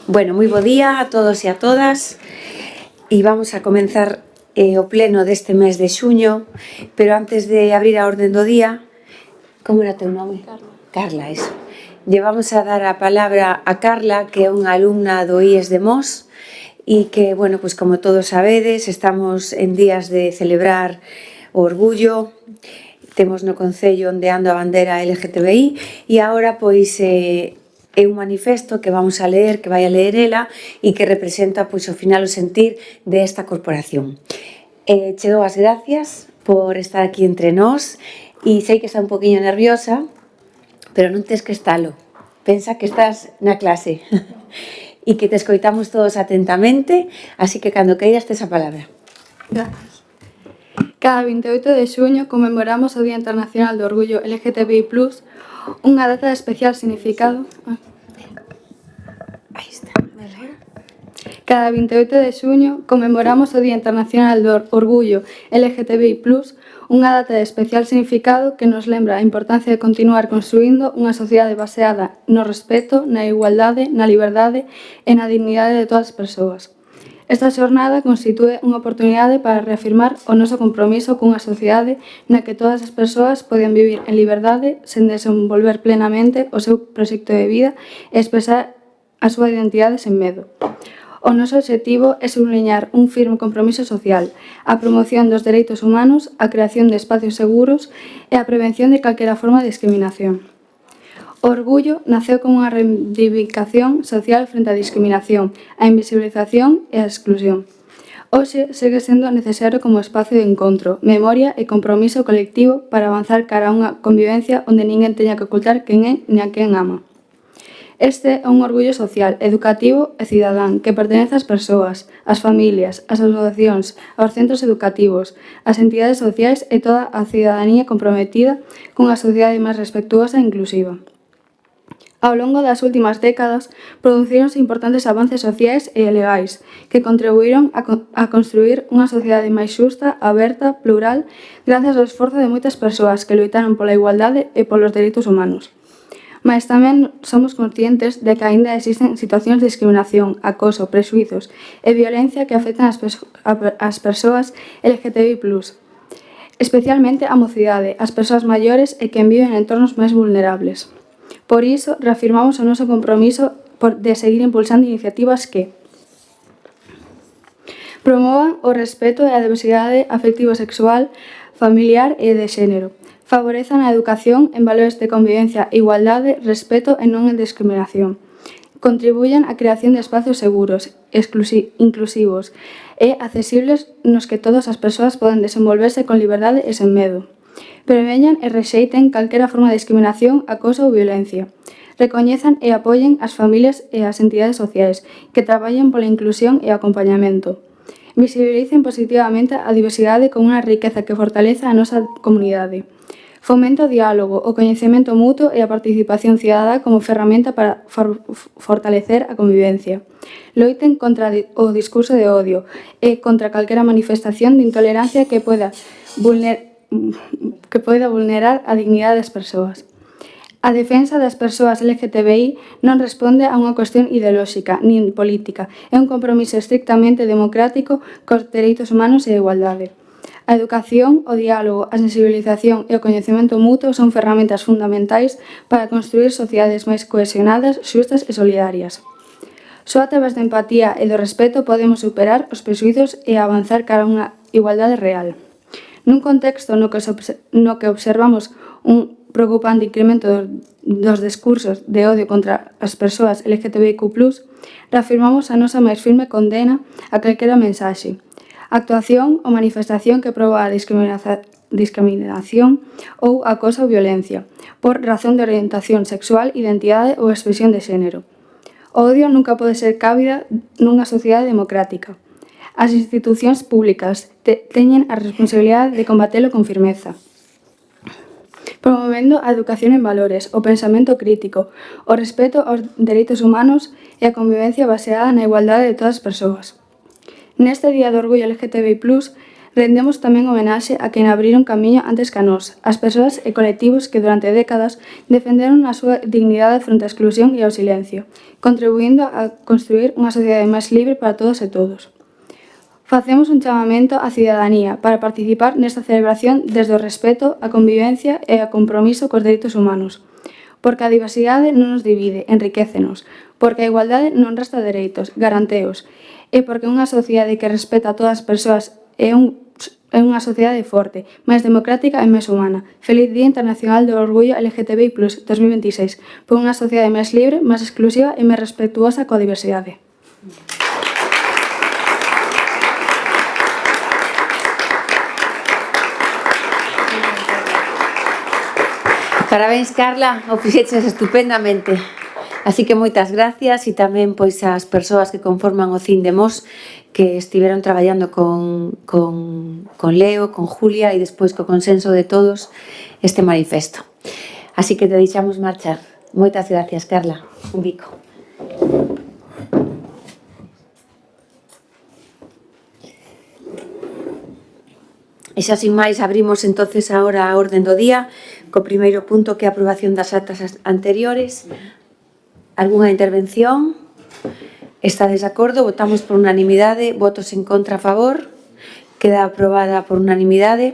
Bueno, moi bo día a todos e a todas e vamos a comenzar o pleno deste mes de xuño, pero antes de abrir a orden do día, como era teu nome? Carla, eso. Lle vamos a dar a palabra a Carla, que é unha alumna do IES de Mos e que, bueno, pues como todos sabedes, estamos en días de celebrar o orgullo. Temos no Concello ondeando a bandera LGTBI e agora, pois, é un manifesto que vamos a ler, que vai a ler ela e que representa, pois, ao final o sentir desta corporación. Che dou as gracias por estar aquí entre nós e sei que está un poquinho nerviosa, pero non tes que estalo. Pensa que estás na clase e que te escoitamos todos atentamente, así que cando queiras tes a palabra. Gracias. Cada 28 de xuño conmemoramos o Día Internacional do Orgullo LGTBI+, unha data de especial significado. Aí está. Cada 28 de xuño conmemoramos o Día Internacional do Orgullo LGTBI+, unha data de especial significado que nos lembra a importancia de continuar construindo unha sociedade baseada no respeto, na igualdade, na liberdade e na dignidade de todas as persoas. Esta xornada constitúe unha oportunidade para reafirmar o noso compromiso cunha sociedade na que todas as persoas poden vivir en liberdade sen desenvolver plenamente o seu proxecto de vida e expresar a súa identidade sen medo. O noso obxectivo é subliñar un firme compromiso social, a promoción dos dereitos humanos, a creación de espacios seguros e a prevención de calquera forma de discriminación. O orgullo naceu como unha reivindicación social frente á discriminación, a invisibilización e a exclusión. Hoxe segue sendo necesario como espacio de encontro, memoria e compromiso colectivo para avanzar cara a unha convivencia onde ninguén teña que ocultar quen é ni a quen ama. Este é un orgullo social, educativo e cidadán que pertenece ás persoas, ás familias, ás asociacións, aos centros educativos, ás entidades sociais e toda a cidadanía comprometida cunha sociedade máis respectuosa e inclusiva. Ao longo das últimas décadas, producíronse importantes avances sociais e legais que contribuíron a construir unha sociedade máis xusta, aberta, plural, gracias ao esforzo de moitas persoas que loitaron pola igualdade e polos dereitos humanos. Mais tamén somos conscientes de que aínda existen situacións de discriminación, acoso, prexuizos e violencia que afectan as persoas LGTBI+, especialmente a mocidade, as persoas maiores e quen vive en entornos máis vulnerables. Por iso, reafirmamos o noso compromiso de seguir impulsando iniciativas que promovan o respeto e a diversidade afectivo-sexual, familiar e de xénero, favorezan a educación en valores de convivencia, igualdade, respeto e non en discriminación, contribuyan á creación de espacios seguros, inclusivos e accesibles nos que todas as persoas poden desenvolverse con liberdade e sen medo. Preveñan e rexeiten calquera forma de discriminación, acoso ou violencia. Recoñezan e apoien as familias e as entidades sociais que traballen pola inclusión e acompañamento. Visibilicen positivamente a diversidade como unha riqueza que fortaleza a nosa comunidade. Fomenta o diálogo, o coñecemento mutuo e a participación cidadá como ferramenta para fortalecer a convivencia. Loiten contra o discurso de odio e contra calquera manifestación de intolerancia que poida vulnerar a dignidade das persoas. A defensa das persoas LGTBI non responde a unha cuestión ideolóxica nin política, é un compromiso estrictamente democrático cos dereitos humanos e a igualdade. A educación, o diálogo, a sensibilización e o coñecemento mutuo son ferramentas fundamentais para construir sociedades máis cohesionadas, xustas e solidarias. Só a través da empatía e do respeto podemos superar os prexuizos e avanzar cara a unha igualdade real. Nun contexto no que observamos un preocupante incremento dos discursos de odio contra as persoas LGTBIQ+, reafirmamos a nosa máis firme condena a calquera mensaxe, actuación ou manifestación que proba a discriminación ou acoso ou violencia por razón de orientación sexual, identidade ou expresión de xénero. O odio nunca pode ser cabida nunha sociedade democrática. As institucións públicas teñen a responsabilidade de combatelo con firmeza, promovendo a educación en valores, o pensamento crítico, o respeto aos dereitos humanos e a convivencia baseada na igualdade de todas as persoas. Neste Día do Orgullo LGTBI+, Rendemos tamén homenaxe a quen abriron camiño antes que a nós, as persoas e colectivos que durante décadas defenderon a súa dignidade fronte á exclusión e ao silencio, contribuindo a construir unha sociedade máis libre para todas e todos. Facemos un chamamento á cidadanía para participar nesta celebración desde o respeto, a convivencia e o compromiso cos dereitos humanos. Porque a diversidade non nos divide, enriquécenos, porque a igualdade non resta dereitos, garanteos, e porque unha sociedade que respeta a todas as persoas é unha sociedade forte, máis democrática e máis humana. Feliz Día Internacional do Orgullo LGTBI+, 2026, por unha sociedade máis libre, máis exclusiva e máis respetuosa coa diversidade. Parabéns, Carla, o fixeches estupendamente. Así que moitas gracias e tamén pois ás persoas que conforman o CIN de Mos que estiveron traballando con Leo, con Julia e despois co consenso de todos este manifesto. Así que te deixamos marchar. Moitas gracias, Carla. Un bico. E xa sin máis abrimos entonces agora a orden do día co primeiro punto que é a aprobación das actas anteriores. Algúnha intervención? Estades de acordo? Votamos por unanimidade. Votos en contra a favor? Queda aprobada por unanimidade.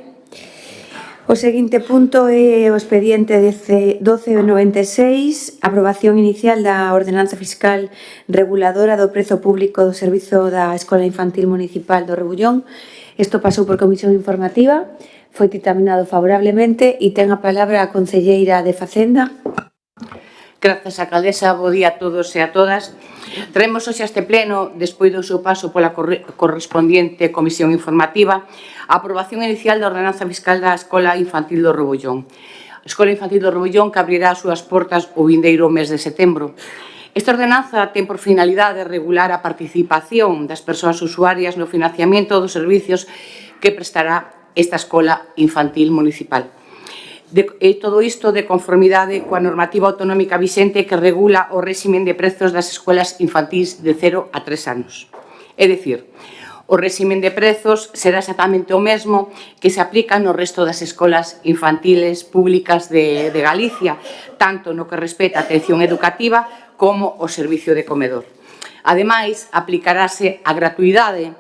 O seguinte punto é o expediente 1296, aprobación inicial da ordenanza fiscal reguladora do prezo público do servizo da Escola Infantil Municipal do Rebullón. Isto pasou por comisión informativa, foi dictaminado favorablemente e ten a palabra a concelleira de Facenda. Grazas, alcaldesa. Bo día a todos e a todas. Traemos hoxe a este pleno, despois do seu paso pola correspondiente comisión informativa, a aprobación inicial da ordenanza fiscal da Escola Infantil do Rebullón. A Escola Infantil do Rebullón que abrirá as súas portas o vindeiro mes de setembro. Esta ordenanza ten por finalidade regular a participación das persoas usuarias no financiamento dos servicios que prestará esta Escola Infantil Municipal. Todo isto de conformidade coa normativa autonómica vixente que regula o réximen de prezos das escolas infantís de 0 a 3 anos. É dicir, o réximen de prezos será exactamente o mesmo que se aplica no resto das escolas infantiles públicas de Galicia, tanto no que respecta a atención educativa como o servicio de comedor. Ademais, aplicarase a gratuidade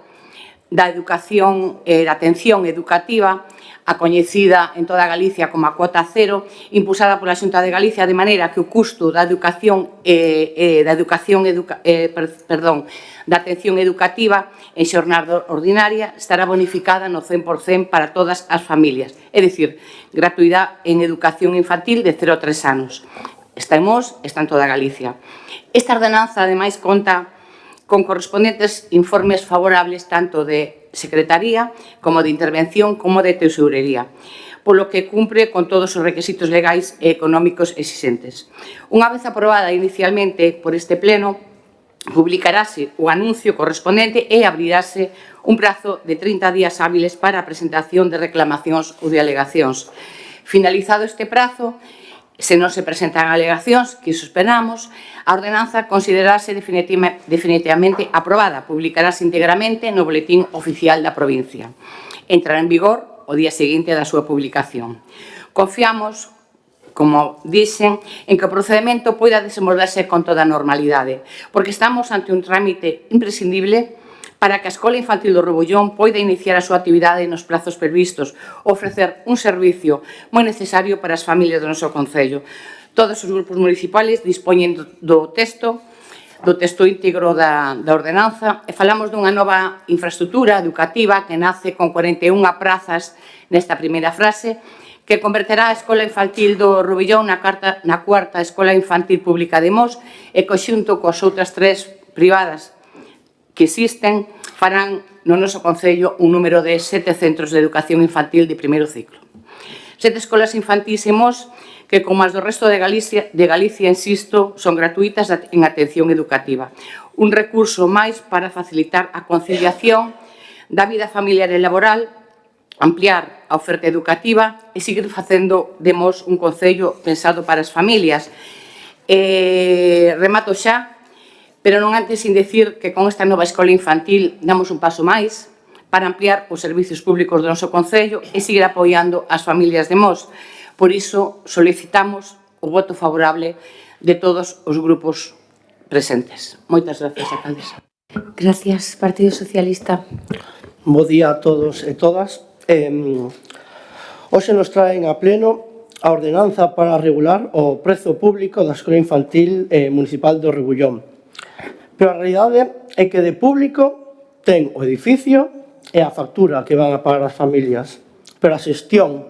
da educación e da atención educativa a coñecida en toda Galicia como a cuota cero, impulsada pola Xunta de Galicia, de maneira que o custo da atención educativa en xornada ordinaria estará bonificada no 100% para todas as familias, é dicir, gratuidade en educación infantil de 0 a 3 anos. Está en Mos, está en toda Galicia. Esta ordenanza, ademais, conta con correspondentes informes favorables tanto de Secretaría como de Intervención como de Tesourería, polo que cumpre con todos os requisitos legais e económicos exixentes. Unha vez aprobada inicialmente por este pleno, publicarase o anuncio correspondente e abrirase un prazo de 30 días hábiles para a presentación de reclamacións ou de alegacións. Finalizado este prazo, se non se presentan alegacións, que iso esperamos, a ordenanza considerarase definitivamente aprobada, publicarase íntegramente no Boletín Oficial da provincia. Entrará en vigor o día seguinte da súa publicación. Confiamos, como dixen, en que o procedimento poida desenvolverse con toda a normalidade, porque estamos ante un trámite imprescindible para que a Escola Infantil do Rebullón poida iniciar a súa actividade nos plazos previstos, ofrecer un servicio moi necesario para as familias do noso concello. Todos os grupos municipales dispoñen do texto íntegro da ordenanza e falamos dunha nova infraestructura educativa que nace con 41 prazas nesta primeira frase, que converterá a Escola Infantil do Rebullón na cuarta Escola Infantil Pública de Mos e que xunto coas outras 3 privadas que existen, farán no noso concello un número de 7 centros de educación infantil de primeiro ciclo. 7 escolas infantís en Mos que, como as do resto de Galicia, insisto, son gratuitas en atención educativa. Un recurso máis para facilitar a conciliación da vida familiar e laboral, ampliar a oferta educativa e seguir facendo de Mos un concello pensado para as familias. Remato xa, pero non antes sin decir que con esta nova escola infantil damos un paso máis para ampliar os servizos públicos do noso Concello e seguir apoiando as familias de Mos. Por iso, solicitamos o voto favorable de todos os grupos presentes. Moitas gracias, alcaldesa. Gracias, Partido Socialista. Bo día a todos e todas. Hoxe nos traen a pleno a ordenanza para regular o prezo público da Escola Infantil Municipal do Rebullón. Pero a realidade é que de público ten o edificio e a factura que van a pagar as familias. Pero a xestión,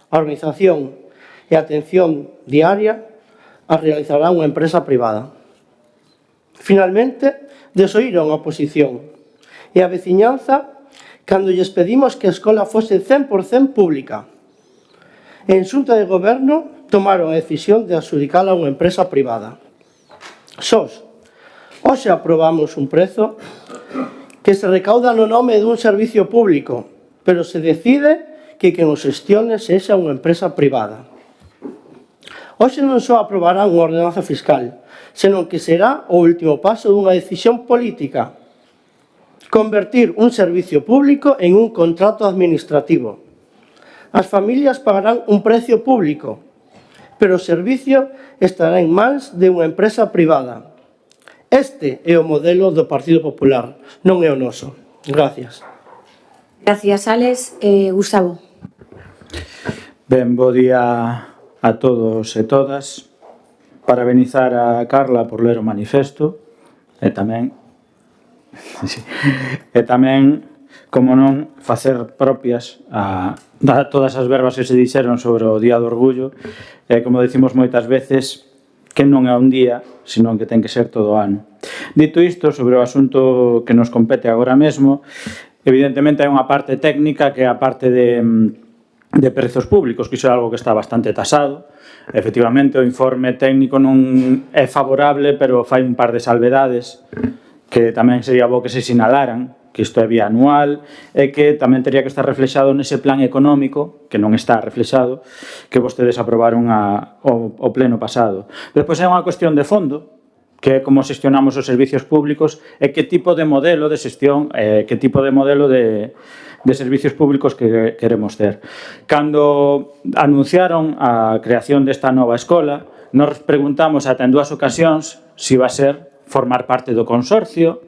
a organización e a atención diaria a realizará unha empresa privada. Finalmente, desoíron a oposición e a veciñanza cando lles pedimos que a escola fose 100% pública. En Xunta de Goberno tomaron a decisión de adxudicala a unha empresa privada. Hoxe aprobamos un prezo que se recauda no nome dun servicio público, pero se decide que quen o xestione sexa unha empresa privada. Hoxe non só aprobarán unha ordenanza fiscal, senón que será o último paso dunha decisión política: convertir un servicio público en un contrato administrativo. As familias pagarán un precio público, pero o servicio estará en mans de unha empresa privada. Este é o modelo do Partido Popular, non é o noso. Gracias. Gracias, Alex. Gustavo. Ben, bo día a todos e todas. Parabenizar a Carla por ler o manifesto e tamén como non, facer propias todas as verbas que se dixeron sobre o Día do Orgullo. Como decimos moitas veces, que non é un día, senón que ten que ser todo o ano. Dito isto, sobre o asunto que nos compete agora mesmo, evidentemente hai unha parte técnica que é a parte de prezos públicos, que iso é algo que está bastante tasado. Efectivamente, o informe técnico non é favorable, pero fai un par de salvedades que tamén sería bo que se sinalaran, que isto é bianual e que tamén teria que estar reflexado nese plan económico, que non está reflexado, que vostedes aprobaron o pleno pasado. Despois hai unha cuestión de fondo, que é como xestionamos os servicios públicos e que tipo de modelo de xestión, que tipo de modelo de servicios públicos que queremos ter. Cando anunciaron a creación desta nova escola, nos preguntamos ata en dúas ocasións se va a ser formar parte do consorcio,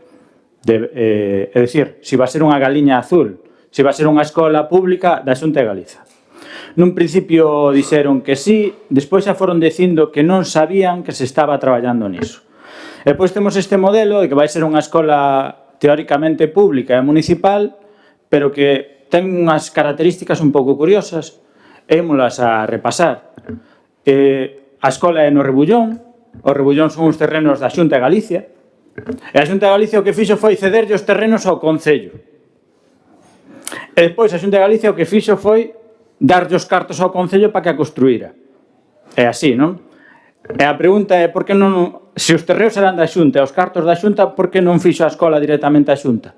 é dicir, se va a ser unha galiña azul, se va a ser unha escola pública da Xunta de Galiza. Nun principio dixeron que sí, despois xa foron dicindo que non sabían que se estaba traballando niso. E depois temos este modelo de que vai ser unha escola teóricamente pública e municipal, pero que ten unhas características un pouco curiosas, e ímolas a repasar. A escola é no Rebullón, o Rebullón son uns terrenos da Xunta de Galicia, e a Xunta de Galicia o que fixo foi cederlle os terrenos ao Concello. E despois a Xunta de Galicia o que fixo foi darlle os cartos ao Concello para que a construíra. É así, non? E a pregunta é, por que non, se os terreos eran da Xunta e os cartos da Xunta, por que non fixo a escola directamente a Xunta?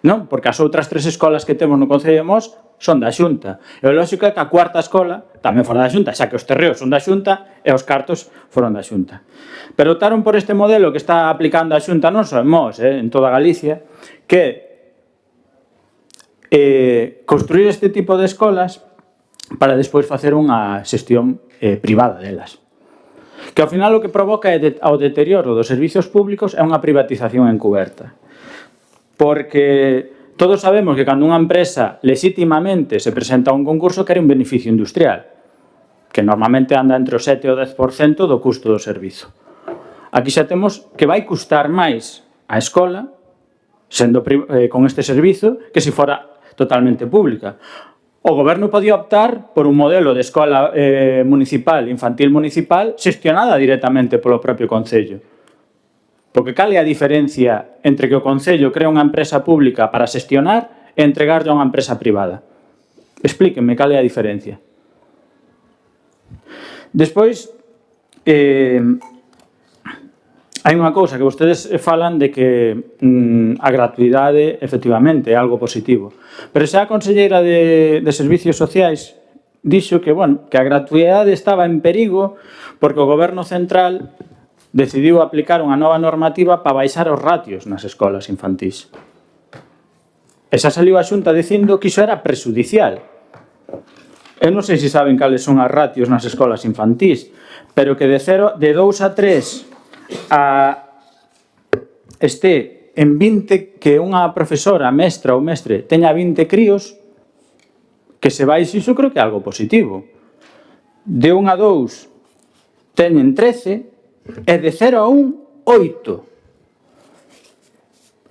Non? Porque as outras 3 escolas que temos no Concello de Mos son da Xunta. E o lógico é que a cuarta escola tamén fora da Xunta, xa que os terreos son da Xunta e os cartos foron da Xunta. Pero optaron por este modelo que está aplicando a Xunta non só en Mos, en toda Galicia, que construir este tipo de escolas para despois facer unha xestión privada delas. Que ao final o que provoca é o deterioro dos servizos públicos é unha privatización encuberta. Porque todos sabemos que cando unha empresa legítimamente se presenta a un concurso quere un beneficio industrial, que normalmente anda entre o 7 e o 10% do custo do servizo. Aquí xa temos que vai custar máis a escola sendo con este servizo que se fora totalmente pública. O goberno podía optar por un modelo de escola municipal, infantil municipal, xestionada directamente polo propio Concello. Porque cal é a diferencia entre que o Concello crea unha empresa pública para xestionar e entregarlle a unha empresa privada? Explíquenme cal é a diferencia. Despois, hai unha cousa que vostedes falan de que a gratuidade efectivamente é algo positivo. Pero xa a conselleira de Servicios Sociais dixo que, que a gratuidade estaba en perigo porque o goberno central decidiu aplicar unha nova normativa para baixar os ratios nas escolas infantís. E xa saliu a Xunta dicindo que iso era prexudicial. Eu non sei se saben cales son as ratios nas escolas infantís, pero que de 2 a 3 este en 20, que unha profesora, mestra ou mestre teña 20 críos, que se baixe iso creo que é algo positivo. De 1 a 2 teñen 13 e de 0 a 1, 8.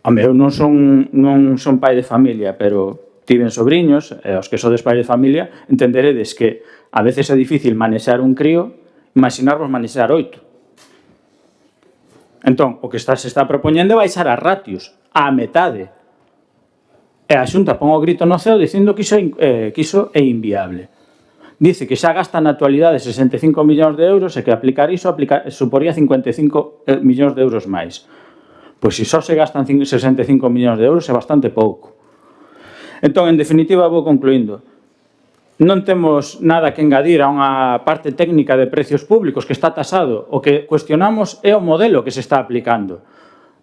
Home, eu non son pai de familia, pero tiven sobrinhos, e os que sodes pais de familia, entenderedes que a veces é difícil manexar un crío, imaginarvos manexar 8. Entón, o que se está propoñendo é baixar as ratios, á metade. E a Xunta pon o grito no ceo dicindo que iso é inviable. Dice que xa gasta na actualidade 65 millóns de euros e que aplicar iso suporía 55 millóns de euros máis. Pois se só se gastan 65 millóns de euros é bastante pouco. Entón, en definitiva, vou concluindo. Non temos nada que engadir a unha parte técnica de precios públicos que está tasado. O que cuestionamos é o modelo que se está aplicando.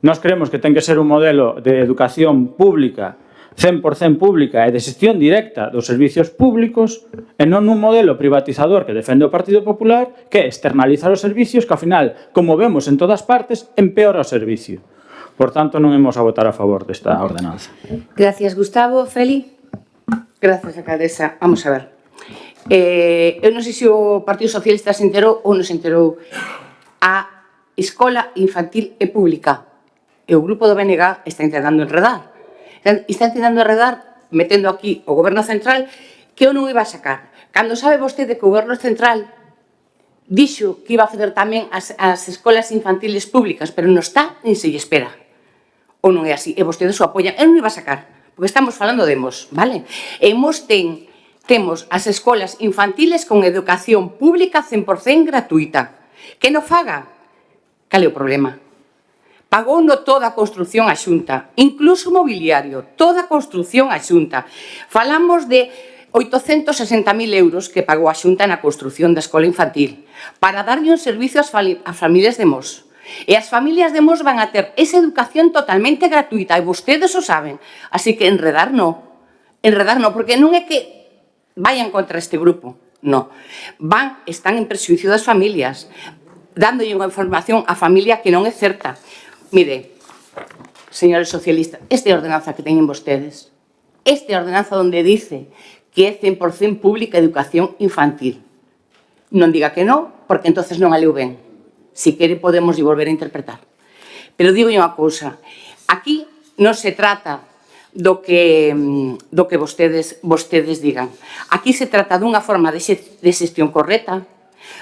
Nós creemos que ten que ser un modelo de educación pública, 100% pública e de xestión directa dos servicios públicos e non un modelo privatizador que defende o Partido Popular, que é externalizar os servicios que, ao final, como vemos en todas partes, empeora o servicio. Por tanto, non imos a votar a favor desta ordenanza. Gracias, Gustavo. Feli? Gracias, alcaldesa. Vamos a ver. Eu non sei se o Partido Socialista se enterou ou non se enterou. A escola infantil é pública. E o grupo do BNG está intentando enredar. Está intentando enredar, metendo aquí o Goberno Central, que eu non iba a sacar. Cando sabe vostede que o Goberno Central dixo que iba a fazer tamén as escolas infantiles públicas, pero non está, nin se lle espera. Ou non é así, e vostedes o apoian. Eu non iba a sacar, porque estamos falando de Mos, vale? E Mos temos as escolas infantiles con educación pública 100% gratuita. Que non faga? Cal é o problema? Pagou no toda a construción a Xunta, incluso o mobiliario, toda a construción a Xunta. Falamos de 860.000 euros que pagou a Xunta na construción da escola infantil para darlle un servicio ás familias de Mos. E as familias de Mos van a ter esa educación totalmente gratuita e vostedes o saben. Así que enredar non, porque non é que vayan contra este grupo, non. Están en perxuicio das familias, dándolle unha información á familia que non é certa. Mire, señores socialistas, esta ordenanza que teñen vostedes, esta ordenanza onde dice que é 100% pública educación infantil. Non diga que non, porque entonces non a leu ben. Si quere, podemos volver a interpretar. Pero digo unha cousa, aquí non se trata do que vostedes digan. Aquí se trata dunha forma de xestión correcta,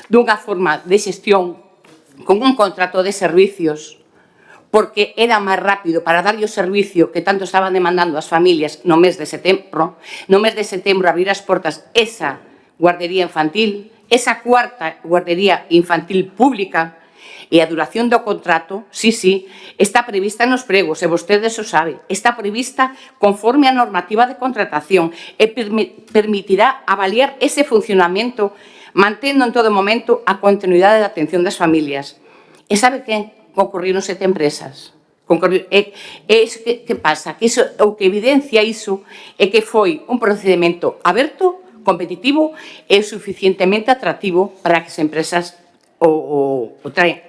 dunha forma de xestión con un contrato de servicios, porque era máis rápido para darlle o servicio que tanto estaban demandando as familias no mes de setembro. No mes de setembro abrir as portas esa guardería infantil, esa cuarta guardería infantil pública, e a duración do contrato, sí, está prevista nos pregos, e vostedes o saben, está prevista conforme a normativa de contratación e permitirá avaliar ese funcionamento mantendo en todo momento a continuidade da atención das familias. E sabe que concorriron 7 empresas. Que pasa? Que iso, o que evidencia iso é que foi un procedimento aberto, competitivo e suficientemente atractivo para que as empresas o traen.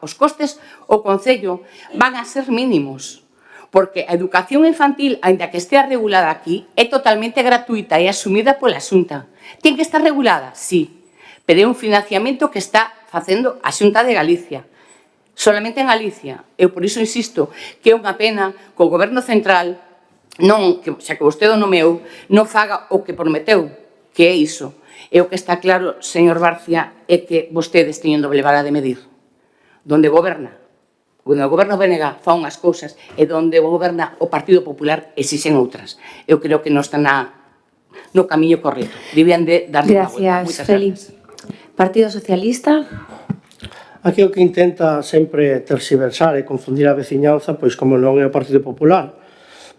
Os costes o Concello van a ser mínimos, porque a educación infantil, aínda que estea regulada aquí, é totalmente gratuita e asumida pola Xunta. Ten que estar regulada? Sí, pero é un financiamento que está facendo a Xunta de Galicia. Solamente en Galicia. Eu por iso insisto que é unha pena que o Goberno Central, xa que vostede o nomeou, non faga o que prometeu, que é iso. E o que está claro, señor Barcia, é que vostedes teñen doble vara de medir. Donde goberna, onde o Goberno BNG fa unhas cousas e donde goberna o Partido Popular exixen outras. Eu creo que non están no camiño correcto. Debían de darle unha volta. Gracias, Feli. Partido Socialista. Aquí o que intenta sempre terxiversar e confundir a veciñanza, pois como non é o Partido Popular,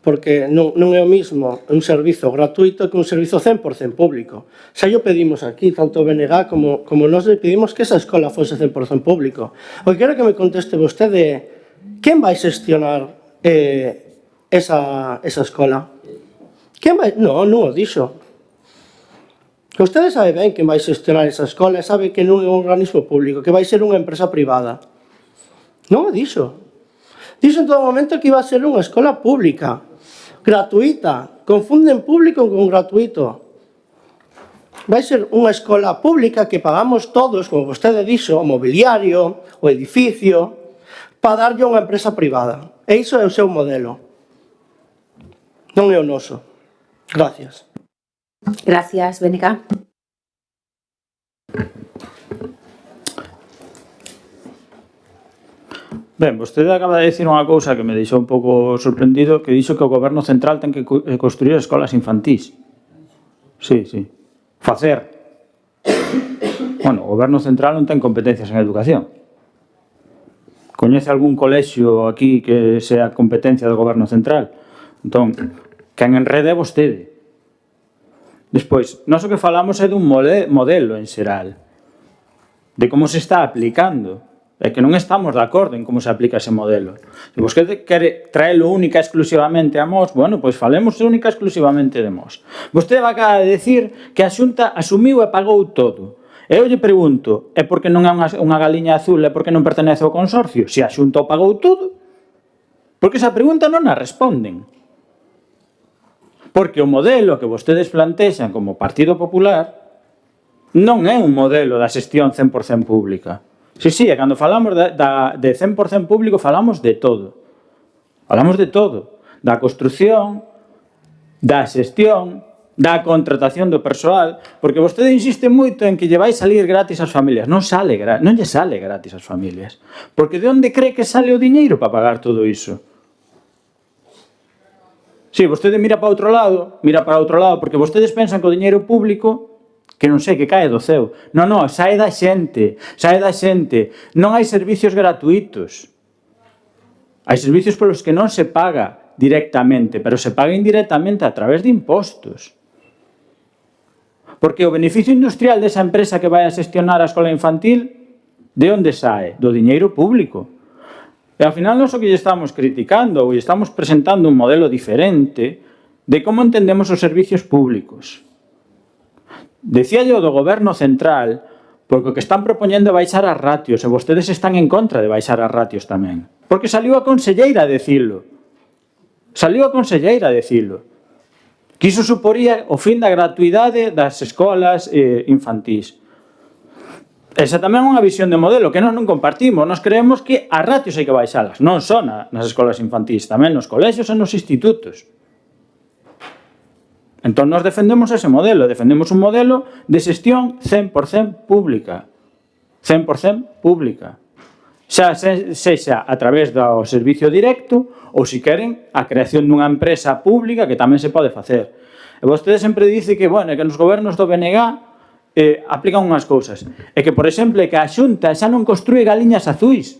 porque non é o mismo un servizo gratuito que un servizo 100% público. Xa yo pedimos aquí, tanto o BNG como nós le pedimos que esa escola fose 100% público. O que quero que me conteste vostede, quen vai xestionar esa escola? Quen vai? Non o dixo. Que vostede sabe ben quen vai xestionar esa escola e sabe que non é un organismo público, que vai ser unha empresa privada. Non o dixo. Dixo en todo momento que iba a ser unha escola pública, gratuita. Confunden público con gratuito. Vai ser unha escola pública que pagamos todos, como vostede dixo, o mobiliario, o edificio, para darlle a unha empresa privada. E iso é o seu modelo. Non é o noso. Gracias. Gracias, Bénica. Ben, vostede acaba de dicir unha cousa que me deixou un pouco sorprendido, que dixo que o goberno central ten que construir escolas infantís. Sí. Facer. Bueno, o goberno central non ten competencias en educación. Coñece algún colexio aquí que sea competencia do goberno central? Entón, quen enrede é vostede. Despois, nós o que falamos é dun modelo en xeral, de como se está aplicando. É que non estamos de acordo en como se aplica ese modelo. Se vostede quere traelo única exclusivamente a Mos, bueno, pois falemos única exclusivamente de Mos. Vostede vai acabar de decir que a Xunta asumiu e pagou todo. E eu lle pregunto, é porque non é unha galiña azul, é porque non pertenece ao consorcio? Se a Xunta o pagou todo, porque esa pregunta non a responden. Porque o modelo que vostedes plantexan como Partido Popular non é un modelo da xestión 100% pública. Sí, e cando falamos de 100% público falamos de todo. Falamos de todo. Da construción, da xestión, da contratación do persoal, porque vostede insiste moito en que lle vai salir gratis ás familias. Non lle sale gratis ás familias. Porque de onde cree que sale o diñeiro para pagar todo iso? Sí, vostede mira para outro lado, porque vostedes pensan que o diñeiro público, que non sei, que cae do ceo. Non, sae da xente. Non hai servicios gratuitos. Hai servicios polos que non se paga directamente, pero se paga indirectamente a través de impostos. Porque o beneficio industrial desa empresa que vai a xestionar a escola infantil, de onde sae? Do diñeiro público. E ao final non só que lle estamos criticando, ou lle estamos presentando un modelo diferente de como entendemos os servicios públicos. Decía yo do goberno central, porque o que están propoñendo é baixar as ratios, e vostedes están en contra de baixar as ratios tamén. Porque saliu a conselleira a decirlo. Que iso suporía o fin da gratuidade das escolas infantís. Esa tamén é unha visión de modelo que nós non compartimos. Nós creemos que as ratios hai que baixalas. Non só nas escolas infantís, tamén nos colexios e nos institutos. Entón, nós defendemos ese modelo. Defendemos un modelo de xestión 100% pública. 100% pública. Xa sexa a través do servicio directo ou, se queren, a creación dunha empresa pública que tamén se pode facer. E vostede sempre dice que, bueno, que nos gobernos do BNG aplican unhas cousas. É que, por exemplo, que a Xunta xa non construe galiñas azuis.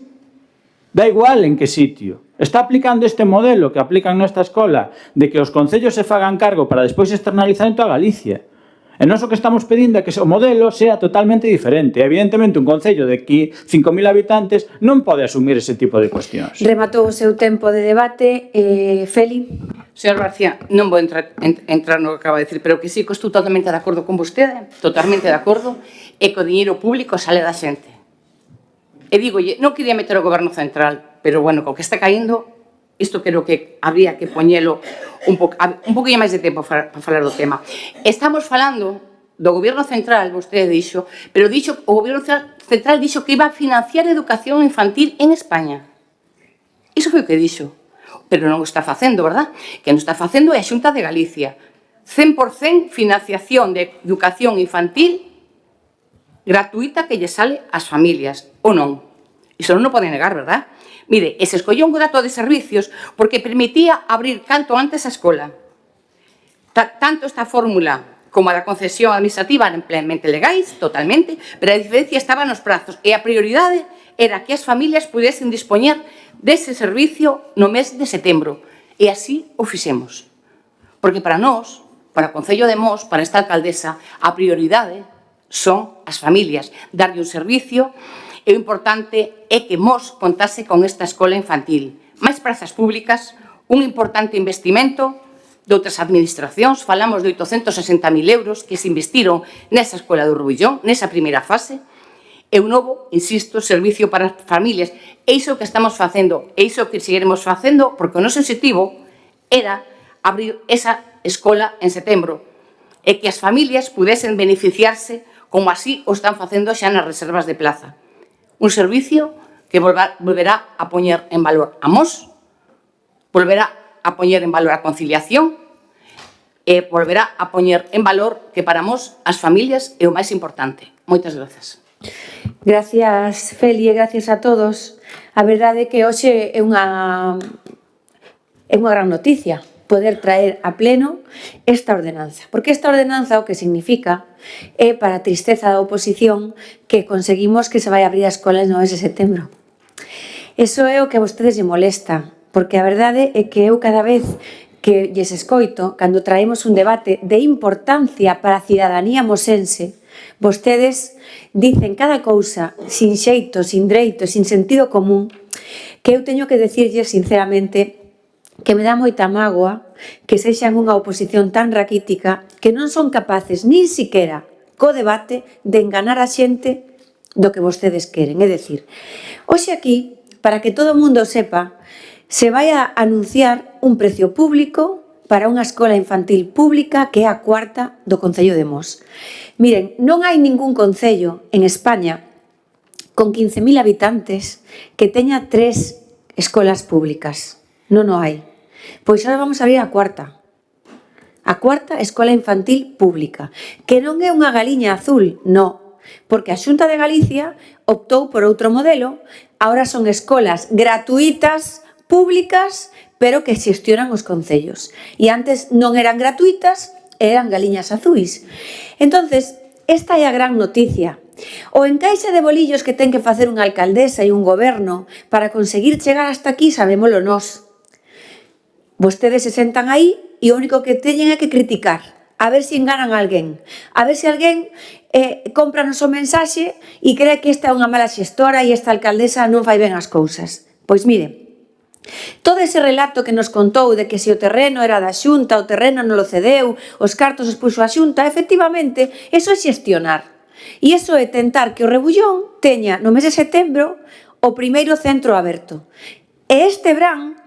Da igual en que sitio. Está aplicando este modelo que aplican nesta escola de que os concellos se fagan cargo para despois externalizar en toda Galicia. E nós o que estamos pedindo é que o modelo sea totalmente diferente. Evidentemente, un concello de aquí 5.000 habitantes non pode asumir ese tipo de cuestións. Rematou o seu tempo de debate. Feli. Señor García, non vou entrar no que acaba de decir, pero que sí que estou totalmente de acordo con vostede, totalmente de acordo, e que o diñeiro público sale da xente. E digolle, non quería meter o goberno central, pero, bueno, co que está caíndo, isto creo que habría que poñelo un poquinho máis de tempo para falar do tema. Estamos falando do goberno central, vostede dixo, pero o goberno central dixo que iba a financiar a educación infantil en España. Iso foi o que dixo. Pero non o está facendo, verdad? Que non está facendo é a Xunta de Galicia. 100% financiación de educación infantil gratuita que lle sale ás familias, ou non? Iso non o pode negar, verdad? Mire, se escolleu un contrato de servicios porque permitía abrir canto antes a escola. Tanto esta fórmula como a da concesión administrativa eran plenamente legais, totalmente, pero a diferencia estaba nos prazos e a prioridade era que as familias pudesen dispoñer dese servicio no mes de setembro. E así o fixemos. Porque para nós, para o Concello de Mos, para esta alcaldesa, a prioridade son as familias, darlle un servicio. E o importante é que Mos contase con esta escola infantil. Máis prazas públicas, Un importante investimento de outras administracións, falamos de 860.000 euros que se investiron nesa escola do Urbullón, nesa primeira fase, e un novo, insisto, servicio para as familias. E iso que estamos facendo, e iso que seguiremos facendo, porque o noso objetivo era abrir esa escola en setembro e que as familias pudesen beneficiarse como así o están facendo xa nas reservas de plaza. Un servicio que volverá a poñer en valor a Mos, volverá a poñer en valor a conciliación e volverá a poñer en valor que para Mos as familias é o máis importante. Moitas grazas. Gracias, Feli, e gracias a todos. A verdade é que hoxe é unha gran noticia poder traer a pleno esta ordenanza. Porque esta ordenanza o que significa é, para a tristeza da oposición, que conseguimos que se vai abrir a escola el 9 de setembro. Eso é o que a vostedes lle molesta, porque a verdade é que eu cada vez que lles escoito, cando traemos un debate de importancia para a cidadanía mosense, vostedes dicen cada cousa sin xeito, sin dreito, sin sentido común, que eu teño que decirlles sinceramente que me dá moita mágoa que sexan unha oposición tan raquítica que non son capaces nin siquera co debate de enganar a xente do que vostedes queren. É dicir, hoxe aquí, para que todo o mundo sepa, se vai a anunciar un precio público para unha escola infantil pública que é a cuarta do Concello de Mos. Miren, non hai ningún concello en España con 15.000 habitantes que teña 3 escolas públicas. Non o hai. Pois ahora vamos a abrir a cuarta. A cuarta escola infantil pública, que non é unha galiña azul, no, porque a Xunta de Galicia optou por outro modelo, ahora son escolas gratuitas, públicas, pero que xestionan os concellos. E antes non eran gratuitas, eran galiñas azuis. Entonces, esta é a gran noticia. O encaixe de bolillos que ten que facer unha alcaldesa e un goberno para conseguir chegar hasta aquí, sabémolo nós. Vostedes se sentan aí e o único que teñen é que criticar, a ver se enganan a alguén, a ver se alguén cómpranos o mensaxe e cree que esta é unha mala xestora e esta alcaldesa non fai ben as cousas. Pois mire, todo ese relato que nos contou de que se o terreno era da Xunta, o terreno non lo cedeu, os cartos os puxo a Xunta, efectivamente, eso é xestionar. E iso é tentar que o Rebullón teña no mes de setembro o primeiro centro aberto. E este verán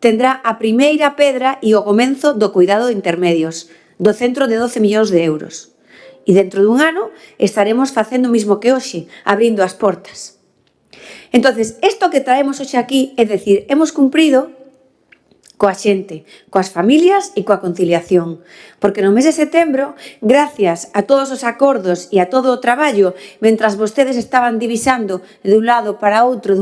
tendrá a primeira pedra e o comenzo do cuidado de intermedios, do centro de 12 millóns de euros. E dentro dun ano estaremos facendo o mismo que hoxe, abrindo as portas. Entonces, isto que traemos hoxe aquí, é dicir, hemos cumprido coa xente, coas familias e coa conciliación. Porque no mes de setembro, gracias a todos os acordos e a todo o traballo, mentras vostedes estaban divisando de un lado para outro,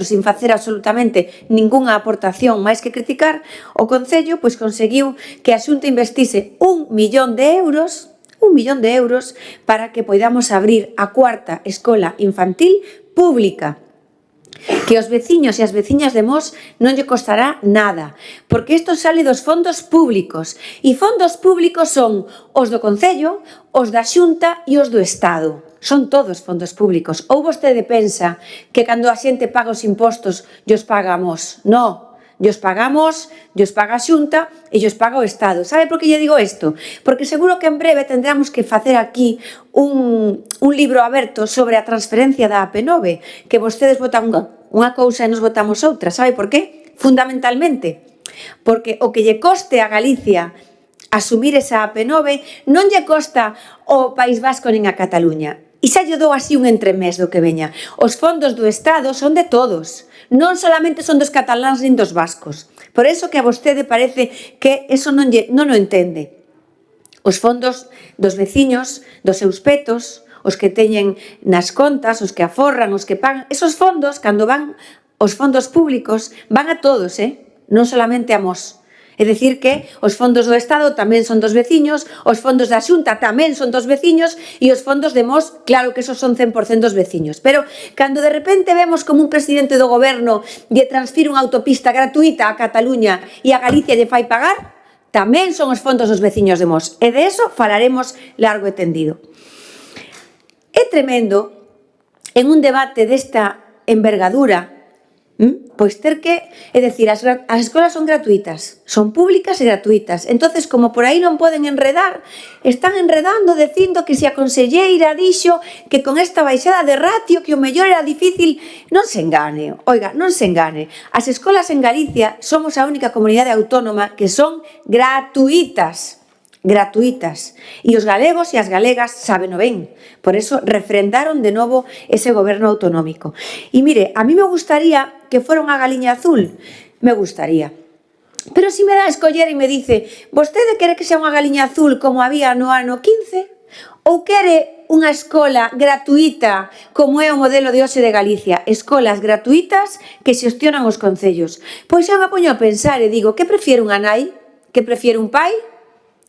sin facer absolutamente ningunha aportación máis que criticar, o Concello pois conseguiu que a Xunta investise 1 millón de euros para que poidamos abrir a cuarta escola infantil pública, que os veciños e as veciñas de Mos non lle costará nada, porque isto sale dos fondos públicos, e fondos públicos son os do Concello, os da Xunta e os do Estado. Son todos fondos públicos. Ou vostede pensa que cando a xente paga os impostos, llos paga a Mos? Non. Llos pagamos, llos paga a Xunta e llos paga o Estado. Sabe por que lle digo isto? Porque seguro que en breve tendremos que facer aquí un libro aberto sobre a transferencia da AP9, que vostedes votan unha cousa e nos votamos outra. Sabe por qué? Fundamentalmente, porque o que lle coste a Galicia asumir esa AP9 non lle costa ao País Vasco nin a Cataluña. E xa lle dou así un entremés do que veña. Os fondos do Estado son de todos. Non solamente son dos cataláns nin dos vascos. Por eso que a vostede parece que eso non o entende. Os fondos dos veciños, dos seus petos, os que teñen nas contas, os que aforran, os que pagan, esos fondos, cando van os fondos públicos, van a todos, non solamente a Mos. É dicir que os fondos do Estado tamén son dos veciños, os fondos da Xunta tamén son dos veciños e os fondos de Mos, claro que esos son 100% dos veciños. Pero cando de repente vemos como un presidente do goberno lle transfire unha autopista gratuita a Cataluña e a Galicia lle fai pagar, tamén son os fondos dos veciños de Mos. E de eso falaremos largo e tendido. É tremendo, en un debate desta envergadura, Pois ter que, é dicir, as escolas son gratuitas, son públicas e gratuitas. Entonces, como por aí non poden enredar, están enredando dicindo que se a conselleira dixo que con esta baixada de ratio que o mellor era difícil. Non se engane, oiga, non se engane. As escolas en Galicia somos a única comunidade autónoma que son gratuitas. Gratuitas. E os galegos e as galegas sábeno ben. Por eso refrendaron de novo ese goberno autonómico. E mire, a mí me gustaría que fora unha galiña azul. Me gustaría. Pero se me dá a escoller e me dice, vostede quere que sea unha galiña azul como había no ano 15? Ou quere unha escola gratuita como é o modelo de hoxe de Galicia? Escolas gratuitas que xestionan os concellos. Pois eu me poño a pensar e digo, que prefiere unha nai? Que prefiere un pai?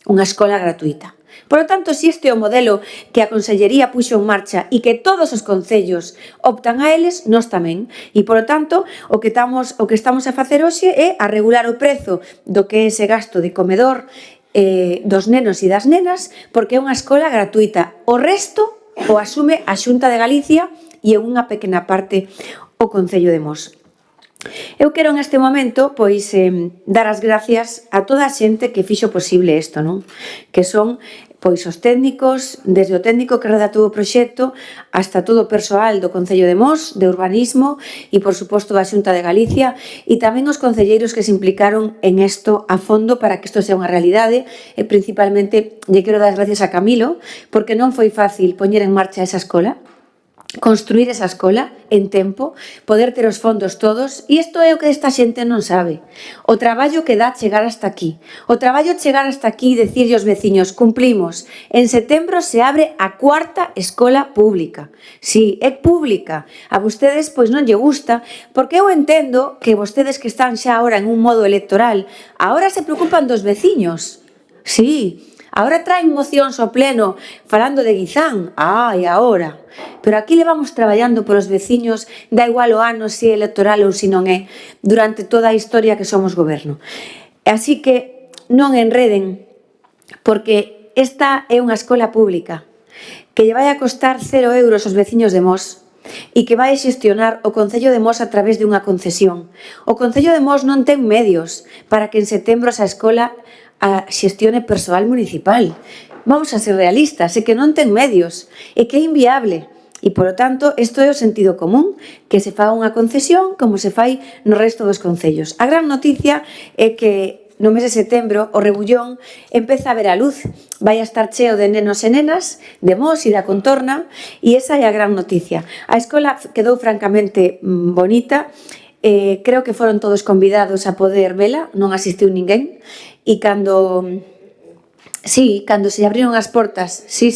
Unha escola gratuita. Por lo tanto, se este é o modelo que a Consellería puxo en marcha e que todos os concellos optan a eles, nós tamén. E, por lo tanto, o que estamos a facer hoxe é a regular o prezo do que é ese gasto de comedor dos nenos e das nenas, porque é unha escola gratuita. O resto o asume a Xunta de Galicia e en unha pequena parte o Concello de Mos. Eu quero neste momento pois dar as gracias a toda a xente que fixo posible isto, non? Que son pois os técnicos, desde o técnico que redactou o proxecto hasta todo o persoal do Concello de Mos, de Urbanismo e, por suposto, da Xunta de Galicia e tamén os concelleiros que se implicaron en isto a fondo para que isto sea unha realidade e, principalmente, lle quero dar as gracias a Camilo porque non foi fácil poñer en marcha esa escola, construir esa escola en tempo, poder ter os fondos todos, e isto é o que esta xente non sabe. O traballo que dá chegar hasta aquí. O traballo chegar hasta aquí e dicirlle aos veciños, cumplimos. En setembro se abre a 4ª escola pública. Si, é pública. A vostedes pois non lle gusta, porque eu entendo que vostedes que están xa ahora en un modo electoral, ahora se preocupan dos veciños. Si, ahora traen mocións ao pleno falando de Guizán. E agora? Pero aquí levamos traballando polos veciños, da igual o ano se é electoral ou se non é, durante toda a historia que somos goberno. Así que non enreden, porque esta é unha escola pública, que lle vai a costar 0 euros aos veciños de Mos, e que vai a xestionar o Concello de Mos a través de unha concesión. O Concello de Mos non ten medios para que en setembro esa escola a xestione persoal municipal. Vamos a ser realistas, é que non ten medios, é que é inviable. E, polo tanto, isto é o sentido común, que se faga unha concesión como se fai no resto dos concellos. A gran noticia é que no mes de setembro o Rebullón empeza a ver a luz. Vai a estar cheo de nenos e nenas, de Mos e da contorna, e esa é a gran noticia. A escola quedou francamente bonita, creo que foron todos convidados a poder vela, non asistiu ninguén, e cando se abriron as portas, sí,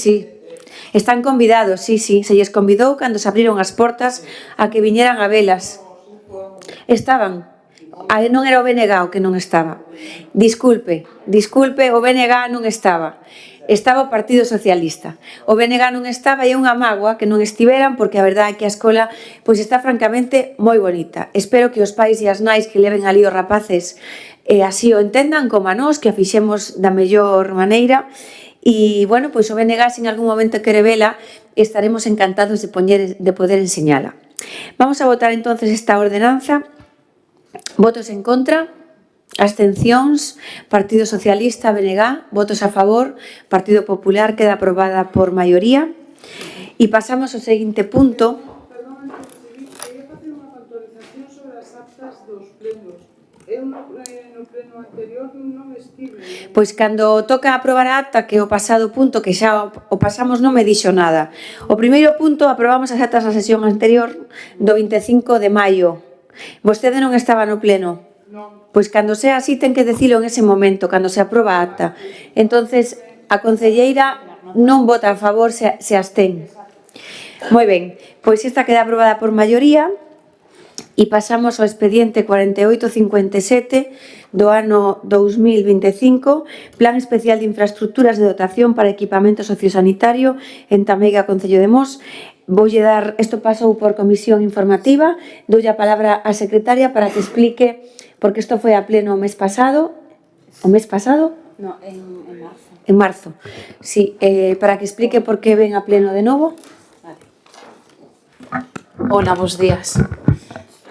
están convidados, sí, se lles convidou cando se abriron as portas a que viñeran a velas. Estaban, non era o BNG o que non estaba. Disculpe, o BNG non estaba. Estaba o Partido Socialista. O BNG non estaba e é unha mágoa que non estiveran porque a verdade é que a escola pois está francamente moi bonita. Espero que os pais e as nais que leven ali os rapaces así o entendan como a nós, que a fixemos da mellor maneira. E, bueno, pois o BNG, se en algún momento quere vela, estaremos encantados de poder enseñala. Vamos a votar entonces esta ordenanza. Votos en contra, abstencións, Partido Socialista, BNG, votos a favor, Partido Popular, queda aprobada por maioría. E pasamos ao seguinte punto. Perdón, quería facer unha puntualización sobre as actas dos plenos. Eu no pleno anterior non estive. Pois cando toca aprobar a acta, que o pasado punto, que xa o pasamos, non me dixo nada. O primeiro punto, aprobamos as actas da sesión anterior do 25 de maio. Vostede non estaba no pleno? Non. Pois cando sea así, ten que dicilo en ese momento, cando se aproba a acta. Entonces, a concelleira non vota a favor, se abstén. Moi ben, pois esta queda aprobada por maioría. E pasamos ao expediente 4857 do ano 2025, Plan Especial de Infraestructuras de Dotación para Equipamento Sociosanitario en Tameiga, Concello de Mos. Voulle dar, isto pasou por comisión informativa, doulle a palabra á secretaria para que explique, porque isto foi a pleno o mes pasado. O mes pasado? No, en marzo. En marzo, sí, para que explique por que ven a pleno de novo. Vale. Hola, bos días.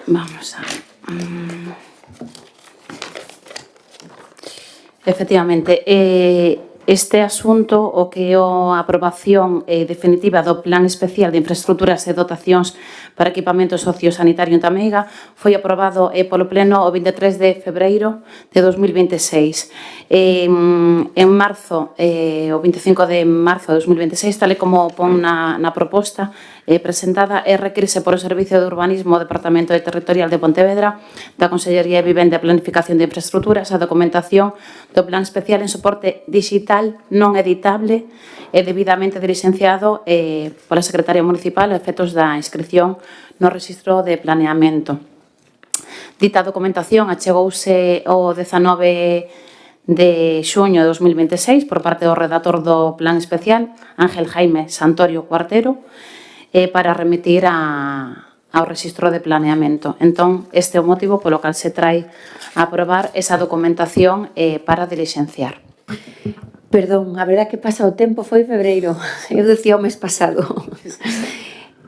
Vamos a ver. Efectivamente, este asunto, o que é a aprobación definitiva do Plan Especial de Infraestructuras e Dotacións para Equipamento Sociosanitario en Tameiga foi aprobado polo Pleno o 23 de febreiro de 2026. En marzo, o 25 de marzo de 2026, tal e como pon na proposta presentada, requirse por o Servicio de Urbanismo do Departamento Territorial de Pontevedra, da Consellería de Vivenda e Planificación de Infraestructuras, a documentación do Plan Especial en soporte digital non editable e debidamente diligenciado pola Secretaría Municipal a efectos da inscripción no Rexistro de Planeamento. Dita documentación achegouse o 19 de xuño de 2026 por parte do redactor do Plan Especial, Ángel Jaime Santorio Cuartero, para remitir ao Rexistro de Planeamento. Entón, este é o motivo polo cal se trae a aprobar esa documentación para diligenciar. Perdón, a verdad que pasa o tempo, foi febreiro. Eu decía o mes pasado.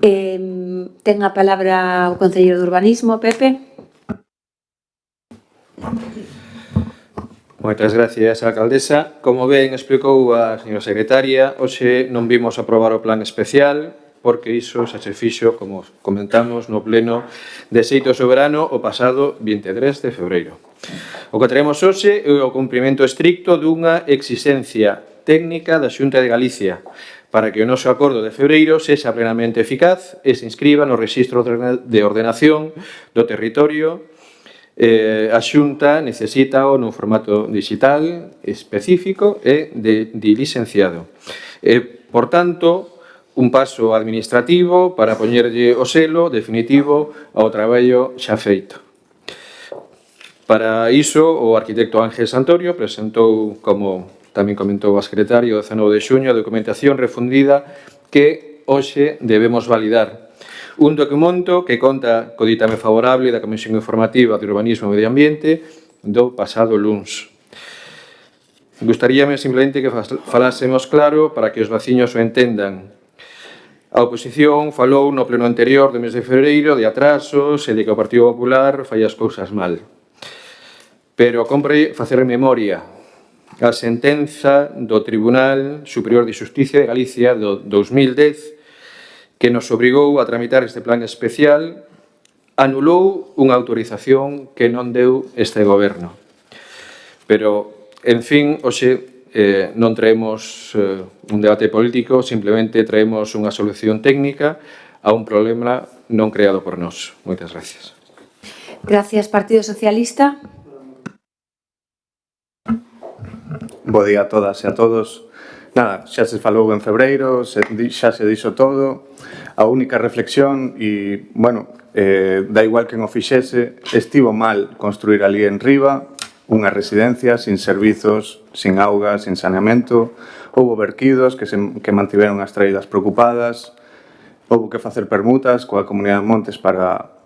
Ten a palabra o Concelleiro de Urbanismo, Pepe. Moitas gracias, alcaldesa. Como ben explicou a señora secretaria, hoxe non vimos aprobar o plan especial porque iso xa se fixo, como comentamos, no pleno de xeito soberano o pasado 23 de febreiro. O que traemos hoxe é o cumprimento estricto dunha exigencia técnica da Xunta de Galicia para que o noso acordo de febreiro sexa plenamente eficaz e se inscriba no Rexistro de Ordenación do Territorio. A Xunta necesita nun formato digital específico e diligenciado. Por tanto, un paso administrativo para poñerlle o selo definitivo ao traballo xa feito. Para iso, o arquitecto Ángel Santorio presentou, como tamén comentou a secretaria, o 19 de xuño, a documentación refundida que hoxe debemos validar. Un documento que conta co ditame favorable da Comisión Informativa de Urbanismo e Medio Ambiente do pasado luns. Gustaríame simplemente que falásemos claro para que os vaciños o entendan. A oposición falou no pleno anterior do mes de febreiro de atrasos e de que o Partido Popular fai as cousas mal. Pero compre facer memoria. A sentenza do Tribunal Superior de Xusticia de Galicia do 2010 que nos obrigou a tramitar este plan especial anulou unha autorización que non deu este goberno. Pero, en fin, hoxe non traemos un debate político, simplemente traemos unha solución técnica a un problema non creado por nós. Moitas gracias. Gracias, Partido Socialista. Bo día a todas e a todos. Nada, xa se falou en febreiro, xa se dixo todo. A única reflexión, e, bueno, da igual que non fixese, estivo mal construir ali en riba unha residencia sin servizos, sin auga, sin saneamento. Houbo verquidos que mantiveron as traídas preocupadas. Houbo que facer permutas coa Comunidade de Montes para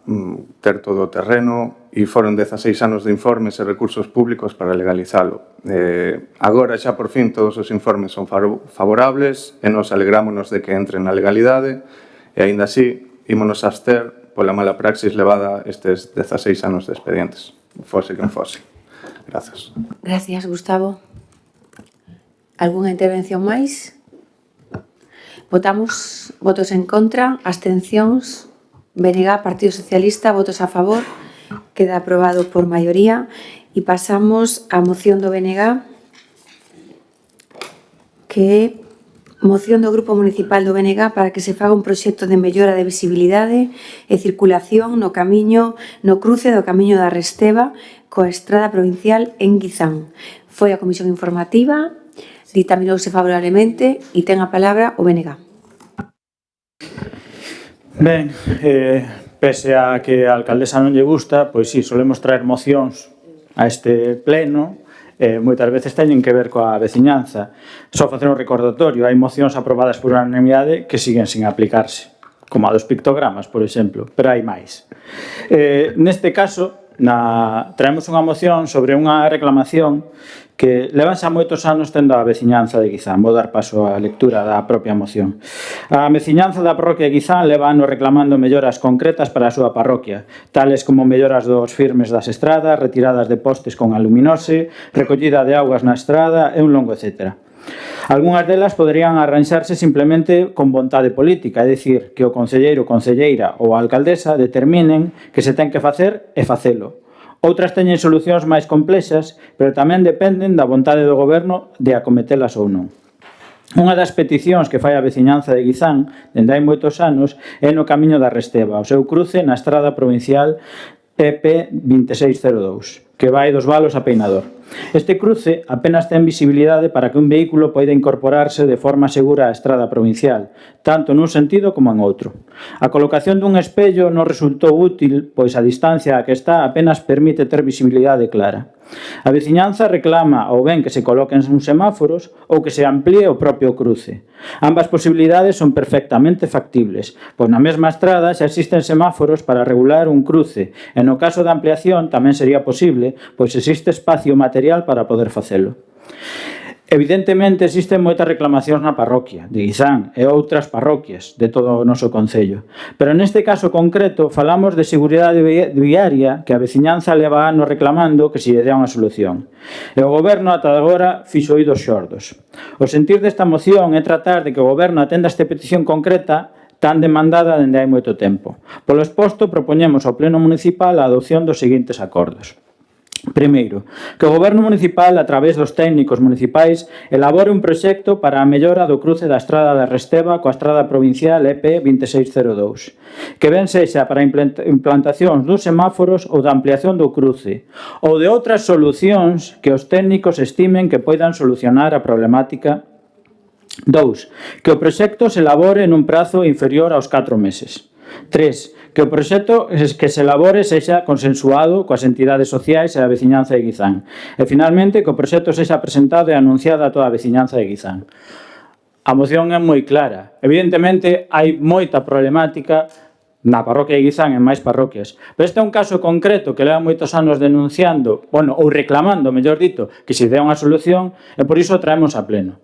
ter todo o terreno e foron 16 anos de informes e recursos públicos para legalizalo. Agora xa por fin todos os informes son favorables e nos alegrámonos de que entren na legalidade e aínda así ímonos abster pola mala praxis levada estes 16 anos de expedientes. Fose quen fose. Grazas. Gracias, Gustavo. Algúnha intervención máis? Votamos votos en contra, abstencións, BNG, Partido Socialista, votos a favor, queda aprobado por maioría e pasamos á moción do BNG, que é moción do Grupo Municipal do BNG para que se faga un proxecto de mellora de visibilidade e circulación no camiño, no cruce do camiño da Resteva coa estrada provincial en Guizán. Foi a Comisión Informativa, ditaminouse favorablemente e ten a palabra o BNG. Ben, pese a que a alcaldesa non lle gusta, pois sí, solemos traer mocións a este pleno, moitas veces teñen que ver coa veciñanza. Só facer un recordatorio, hai mocións aprobadas por unanimidade que siguen sin aplicarse, como a dos pictogramas, por exemplo, pero hai máis. Neste caso, traemos unha moción sobre unha reclamación que levan xa moitos anos tendo a veciñanza de Guizán. Vou dar paso á lectura da propia moción. A veciñanza da parroquia de Guizán leva anos reclamando melloras concretas para a súa parroquia, tales como melloras dos firmes das estradas, retiradas de postes con aluminose, recollida de augas na estrada e un longo etcétera. Algúnas delas poderían arranxarse simplemente con vontade política, é dicir, que o concelleiro, concelleira ou a alcaldesa determinen que se ten que facer e facelo. Outras teñen solucións máis complexas, pero tamén dependen da vontade do goberno de acometelas ou non. Unha das peticións que fai a veciñanza de Guizán dende hai moitos anos é no camiño da Resteva, o seu cruce na estrada provincial EP 2602, que vai dos Valos a Peinador. Este cruce apenas ten visibilidade para que un vehículo poida incorporarse de forma segura á estrada provincial, tanto nun sentido como en outro. A colocación dun espello non resultou útil, pois a distancia a que está apenas permite ter visibilidade clara. A veciñanza reclama ou ben que se coloquen uns semáforos ou que se amplíe o propio cruce. Ambas posibilidades son perfectamente factibles, pois na mesma estrada xa existen semáforos para regular un cruce e no caso da ampliación tamén sería posible, pois existe espacio material para poder facelo. Evidentemente, existen moitas reclamacións na parroquia de Guizán e outras parroquias de todo o noso concello. Pero neste caso concreto falamos de seguridade viaria que a veciñanza leva anos reclamando que se lle dea unha solución. E o goberno ata agora fixo oídos xordos. O sentir desta moción é tratar de que o goberno atenda esta petición concreta tan demandada dende hai moito tempo. Polo exposto, propoñemos ao Pleno Municipal a adopción dos seguintes acordos. Primeiro, que o Goberno Municipal, a través dos técnicos municipais, elabore un proxecto para a mellora do cruce da estrada da Resteva coa estrada provincial EP 2602, que ben sexa para a implantación dos semáforos ou da ampliación do cruce, ou de outras solucións que os técnicos estimen que poidan solucionar a problemática. 2. Que o proxecto se elabore nun prazo inferior aos 4 meses. 3. Que o proxecto que se elabore sexa consensuado coas entidades sociais e a veciñanza de Guizán. E, finalmente, que o proxecto sexa presentado e anunciado a toda a veciñanza de Guizán. A moción é moi clara. Evidentemente, hai moita problemática na parroquia de Guizán e en máis parroquias. Pero este é un caso concreto que leva moitos anos denunciando, ou reclamando, mellor dito, que se dea unha solución, e por iso traemos a pleno.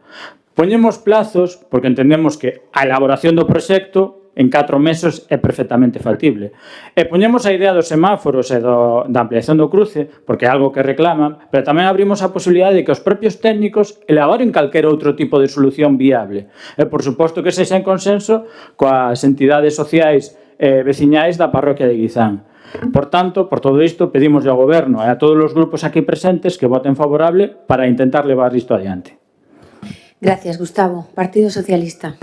Poñemos plazos, porque entendemos que a elaboración do proxecto en 4 meses é perfectamente factible. E poñemos a idea dos semáforos e da ampliación do cruce, porque é algo que reclaman, pero tamén abrimos a posibilidade de que os propios técnicos elaboren calquer outro tipo de solución viable. E, por suposto, que sexa en consenso coas entidades sociais e veciñais da parroquia de Guizán. Por tanto, por todo isto, pedimos ao Goberno e a todos os grupos aquí presentes que voten favorable para intentar levar isto adiante. Gracias, Gustavo. Partido Socialista.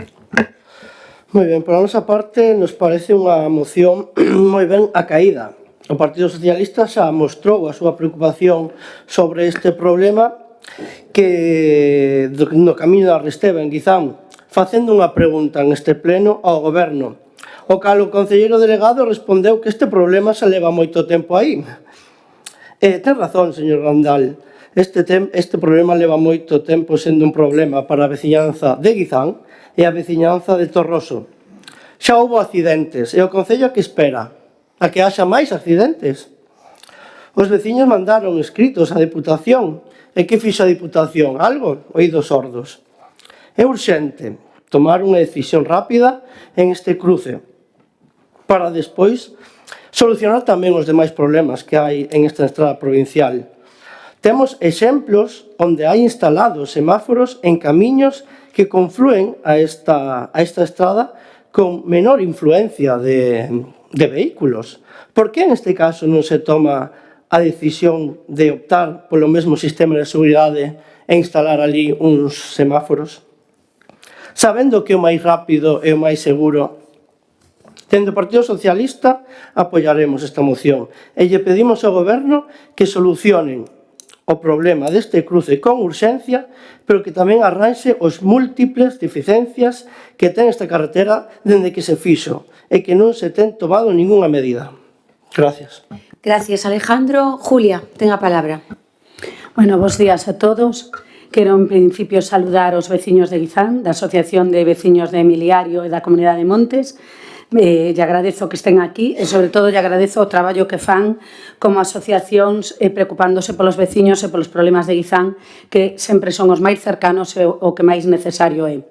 Moi ben, por a nosa parte nos parece unha moción moi ben acaída. O Partido Socialista xa mostrou a súa preocupación sobre este problema que no camiño da Resteva en Guizán, facendo unha pregunta neste pleno ao Goberno. O cal o concelleiro delegado respondeu que este problema xa leva moito tempo aí. Ten razón, señor Randall. Este problema leva moito tempo sendo un problema para a veciñanza de Guizán e a veciñanza de Torroso. Xa houbo accidentes e o Concello que espera a que haxa máis accidentes. Os veciños mandaron escritos á Deputación. E que fixo a Deputación? Algo? Oídos sordos. É urxente tomar unha decisión rápida en este cruce para despois solucionar tamén os demais problemas que hai en esta estrada provincial. Temos exemplos onde hai instalados semáforos en camiños que conflúen a esta estrada con menor influencia de vehículos. Por que neste caso non se toma a decisión de optar polo mesmo sistema de seguridade e instalar ali uns semáforos? Sabendo que o máis rápido e o máis seguro, dende o Partido Socialista apoiaremos esta moción e lle pedimos ao Goberno que solucionen o problema deste cruce con urxencia, pero que tamén arranxe os múltiples deficiencias que ten esta carretera dende que se fixo e que non se ten tomado ningunha medida. Gracias. Gracias, Alejandro. Julia, ten a palabra. Bueno, bos días a todos. Quero, en principio, saludar aos veciños de Guizán, da Asociación de Veciños de Emiliario e da Comunidade de Montes, lle agradezo que estén aquí e, sobre todo, lle agradezo o traballo que fan como asociacións preocupándose polos veciños e polos problemas de Guizán, que sempre son os máis cercanos e o que máis necesario é.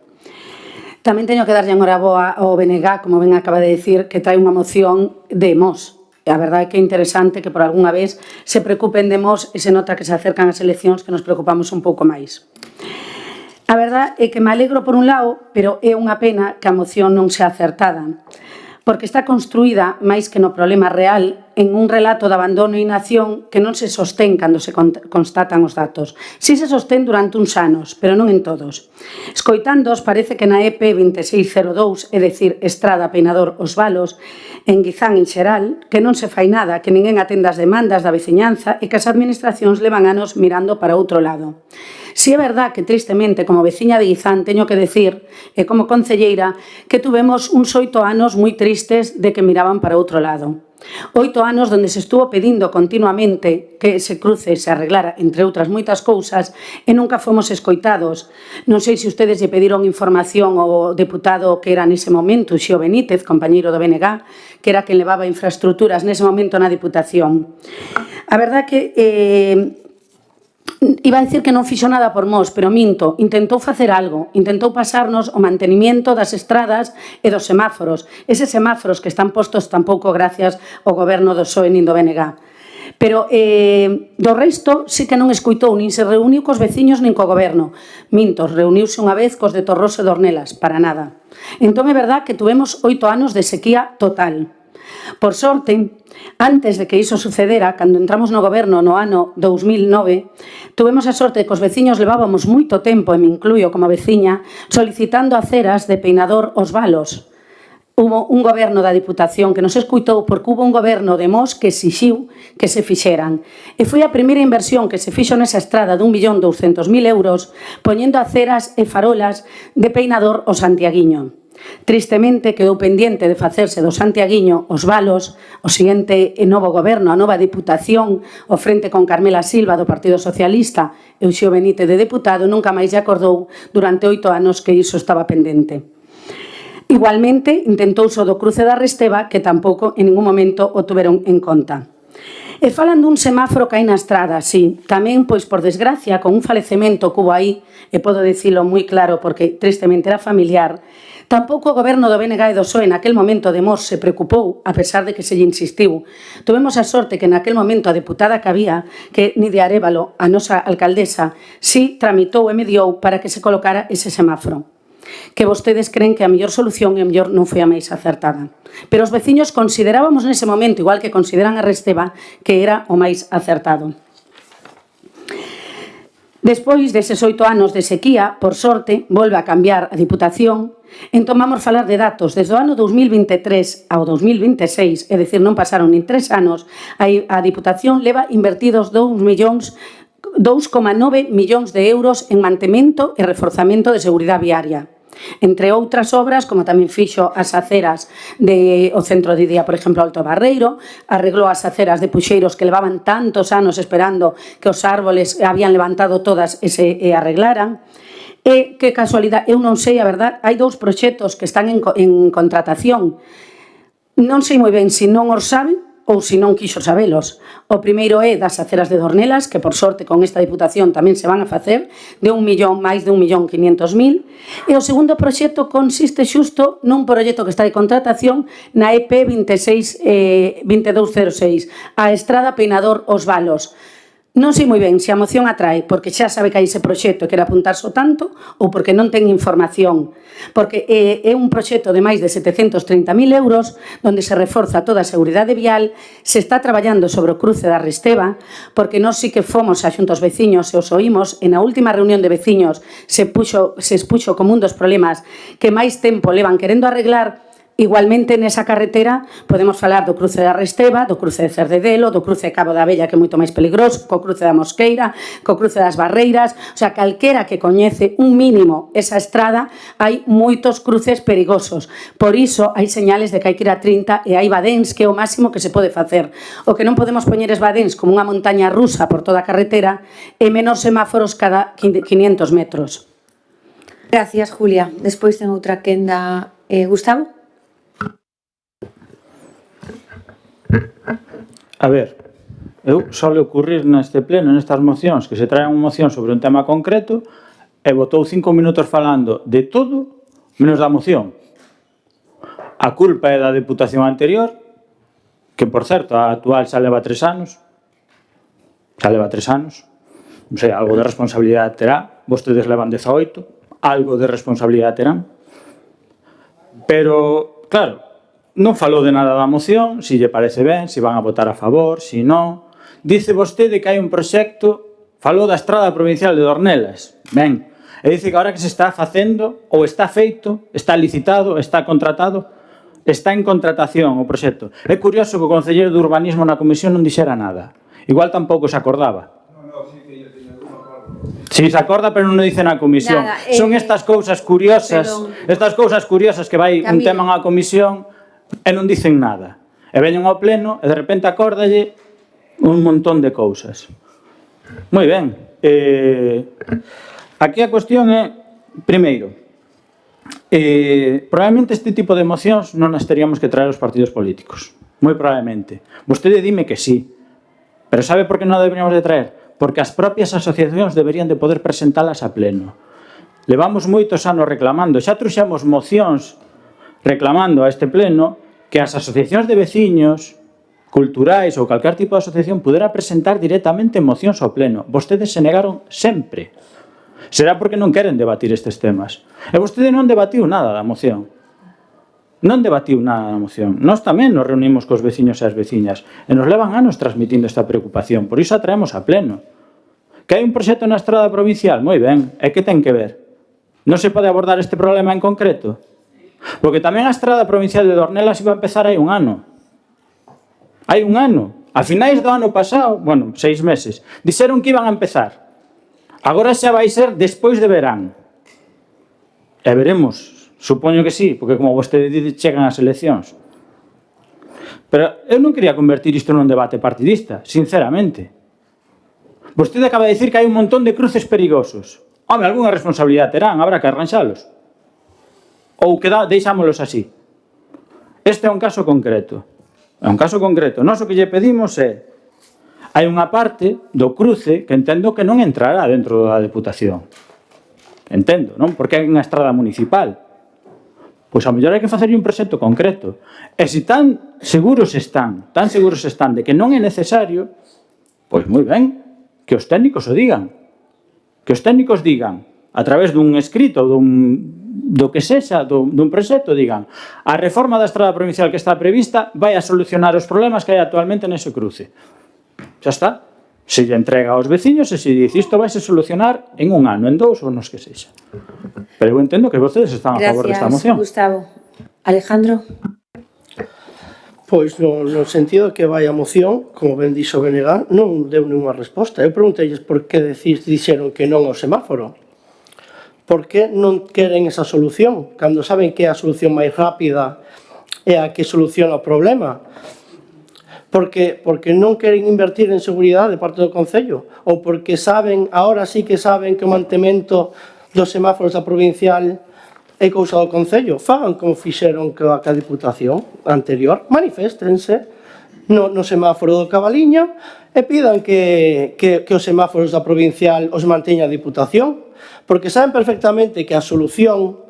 Tamén teño que darlle enhoraboa ao BNG, como ben acaba de decir, que trae unha moción de Mos. A verdade é que é interesante que por algunha vez se preocupen de Mos e se nota que se acercan as eleccións que nos preocupamos un pouco máis. A verdade é que me alegro por un lado, pero é unha pena que a moción non sea acertada, porque está construída, máis que no problema real, en un relato de abandono e inacción que non se sostén cando se constatan os datos. Si se sostén durante uns anos, pero non en todos. Escoitándoos, parece que na EP 2602, é dicir, Estrada, Peinador, Os Valos, en Guizán en xeral, que non se fai nada, que ninguén atende as demandas da veciñanza e que as administracións levan anos mirando para outro lado. Si é verdad que, tristemente, como veciña de Guizán, teño que decir, e como concelleira, que tuvemos uns 8 anos moi tristes de que miraban para outro lado. 8 anos onde se estuvo pedindo continuamente que se cruce e se arreglara, entre outras moitas cousas, e nunca fomos escoitados. Non sei se ustedes lle pediron información ao deputado que era nese momento, Xio Benítez, compañeiro do BNG, que era quen levaba infraestructuras nese momento na Diputación. A verdade que iba a dicir que non fixo nada por Mos, pero minto, intentou facer algo, intentou pasarnos o mantenimiento das estradas e dos semáforos, eses semáforos que están postos tampouco gracias ao goberno do PSOE nin do BNG. Pero do resto sí que non escoitou, nin se reuniu cos veciños nin co goberno. Minto, reuniuse unha vez cos de Torroso e Dornelas, para nada. Entón é verdad que tuvemos 8 anos de sequía total. Por sorte, antes de que iso sucedera, cando entramos no goberno no ano 2009, tuvemos a sorte de que os veciños levábamos moito tempo, e me incluyo como veciña, solicitando aceras de Peinador Os Valos. Hubo un goberno da Diputación que nos escuitou porque hubo un goberno de Mos que exixiu que se fixeran. E foi a primeira inversión que se fixo nesa estrada de 1.200.000 euros poñendo aceras e farolas de Peinador o Santiaguiño. Tristemente quedou pendiente de facerse do Santiaguiño Os Valos, o seguinte novo goberno, a nova Diputación, o frente con Carmela Silva do Partido Socialista e o Xio Benítez de deputado, nunca máis lle acordou durante 8 anos que iso estaba pendente. Igualmente, intentouse o do cruce da Resteva, que tampouco en ningún momento o tuveron en conta. E falan dun semáforo que hai na estrada, sí, tamén, pois, por desgracia, con un falecemento que hubo aí, e podo dicilo moi claro porque tristemente era familiar, tampouco o goberno do BNG e do PSOE naquel momento de Mos se preocupou, a pesar de que se lle insistiu. Tuvemos a sorte que naquel momento a deputada que había, que Nidia Arévalo, a nosa alcaldesa, sí tramitou e mediou para que se colocara ese semáforo. Que vostedes creen que a mellor solución e a mellor non foi a máis acertada. Pero os veciños considerábamos nese momento, igual que consideran a Resteva, que era o máis acertado. Despois deses 8 anos de sequía, por sorte, volve a cambiar a Diputación. Entón vamos falar de datos. Desde o ano 2023 ao 2026, é dicir, non pasaron nin 3 anos, a Diputación leva invertidos 2,9 millóns de euros en mantemento e reforzamento de seguridade viaria. Entre outras obras, como tamén fixo as aceras do centro de día, por exemplo, Alto Barreiro, arreglou as aceras de Puxeiros que levaban tantos anos esperando que os árboles habían levantado todas e se arreglaran. E, que casualidade, eu non sei, a verdad, hai 2 proxectos que están en contratación. Non sei moi ben se non os sabe ou se non quixo sabelos. O primeiro é das aceras de Dornelas, que por sorte con esta Diputación tamén se van a facer, de máis de 1.500.000. E o segundo proxecto consiste xusto nun proxecto que está de contratación na EP 2206, a Estrada Peinador Os Valos. Non sei moi ben se a moción atrae porque xa sabe que hai ese proxecto e quere apuntarse o tanto ou porque non ten información. Porque é un proxecto de máis de 730.000 euros onde se reforza toda a seguridade vial, se está traballando sobre o cruce da Resteva, porque nós sí que fomos a xuntos veciños e os oímos, e na última reunión de veciños se expuxo como un dos problemas que máis tempo levan querendo arreglar. Igualmente, nesa carretera, podemos falar do cruce da Resteva, do cruce de Cerdedelo, do cruce de Cabo da Vella, que é moito máis peligroso, co cruce da Mosqueira, co cruce das Barreiras. O sea, calquera que coñece un mínimo esa estrada, hai moitos cruces perigosos. Por iso, hai señales de que hai que ir a 30 e hai badéns, que é o máximo que se pode facer. O que non podemos poñer es badéns como unha montaña rusa por toda a carretera e menos semáforos cada 500 metros. Gracias, Julia. Despois ten outra quenda. Gustavo? A ver, eu sole ocurrir neste pleno, nestas mocións, que se traen unha moción sobre un tema concreto e botou 5 minutos falando de todo menos da moción. A culpa é da Deputación anterior, que, por certo, a actual xa leva 3 anos. Xa leva 3 anos. Non sei, algo de responsabilidade terá. Vostedes levan 18. Algo de responsabilidade terán. Pero, claro, non falou de nada da moción, se lle parece ben, se van a votar a favor, se non. Dice vostede que hai un proxecto, falou da estrada provincial de Dornelas. Ben, e dice que ahora que se está facendo, ou está feito, está licitado, está contratado, está en contratación o proxecto. É curioso que o concelleiro de Urbanismo na comisión non dixera nada. Igual tampouco se acordaba. Si se acorda, pero non o dice na comisión. Son estas cousas curiosas, que vai un tema na comisión e non dicen nada. E veñen ao pleno e de repente acórdalle un montón de cousas. Moi ben. Aquí a cuestión é, primeiro, probablemente este tipo de mocións non as teríamos que traer os partidos políticos. Moi probablemente. Vostede dime que sí. Pero sabe por que non a deberíamos de traer? Porque as propias asociacións deberían de poder presentalas a pleno. Levamos moitos anos reclamando, xa trouxemos mocións reclamando a este pleno que as asociacións de veciños, culturais ou calquer tipo de asociación pudera presentar directamente mocións ao pleno. Vostedes se negaron sempre. Será porque non queren debatir estes temas. E vostede non debatiu nada da moción. Non debatiu nada da moción. Nós tamén nos reunimos cos veciños e as veciñas e nos levan anos transmitindo esta preocupación. Por iso a traemos a pleno. Que hai un proxecto na estrada provincial? Moi ben. E que ten que ver? Non se pode abordar este problema en concreto? Porque tamén a estrada provincial de Dornelas iba a empezar hai un ano. Hai un ano. A finais do ano pasado, 6 meses, dixeron que iban a empezar. Agora xa vai ser despois de verán. E veremos. Supoño que sí, porque como vostede dice, chegan as eleccións. Pero eu non quería convertir isto nun debate partidista, sinceramente. Vostede acaba de dicir que hai un montón de cruces perigosos. Home, algunha responsabilidade terán, habrá que arranxalos. Ou deixámolos así. Este é un caso concreto. É un caso concreto. Nós o que lle pedimos é hai unha parte do cruce que entendo que non entrará dentro da Deputación. Entendo, non? Porque é unha estrada municipal. Pois a mellor hai que facerlle un proxecto concreto. E se tan seguros están de que non é necesario, pois moi ben, que os técnicos o digan. Que os técnicos digan, a través dun escrito, do que sexa, dun proxecto, digan a reforma da estrada provincial que está prevista vai a solucionar os problemas que hai actualmente nese cruce. Xa está. Se lle entrega aos veciños e se dice isto vai se solucionar en un ano, en 2 ou nos que sexa. Pero eu entendo que vostedes están a favor desta moción. Gracias, Gustavo. Alejandro? Pois no sentido que vai a moción, como ben dixo Benegar, non deu nenhuma resposta. Eu preguntei por que dixeron que non ao semáforo. Por que non queren esa solución, cando saben que é a solución máis rápida e a que soluciona o problema? Porque non queren invertir en seguridade de parte do Concello? Ou porque saben, agora sí que saben que o mantemento dos semáforos da provincial é cousa do Concello? Fagan como fixeron coa Diputación anterior, maniféstense no semáforo do Cabaliño e pidan que os semáforos da provincial os manteña a Diputación, porque saben perfectamente que a solución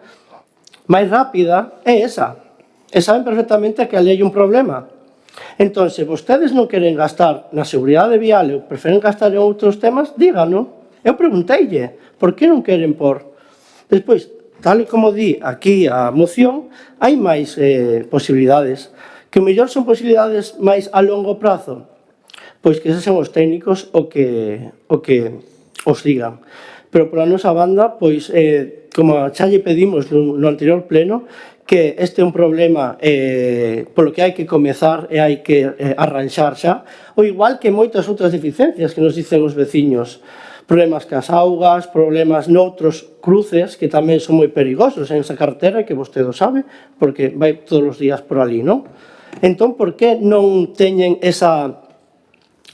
máis rápida é esa, e saben perfectamente que ali hai un problema. Entón, se vostedes non queren gastar na seguridade vial ou preferen gastar en outros temas, dígano. Eu pregunteille, por que non queren por? Despois, tal e como di aquí a moción, hai máis posibilidades, que o mellor son posibilidades máis a longo prazo, pois que sexan os técnicos o que os digan. Pero pola nosa banda, pois, como xa lle pedimos no anterior pleno, que este é un problema polo que hai que comezar e hai que arranxar xa, ou igual que moitas outras deficiencias que nos dicen os veciños, problemas cas augas, problemas noutros cruces que tamén son moi perigosos en esa carretera, que vostede o sabe, porque vai todos os días por ali, non? Entón, por que non teñen esa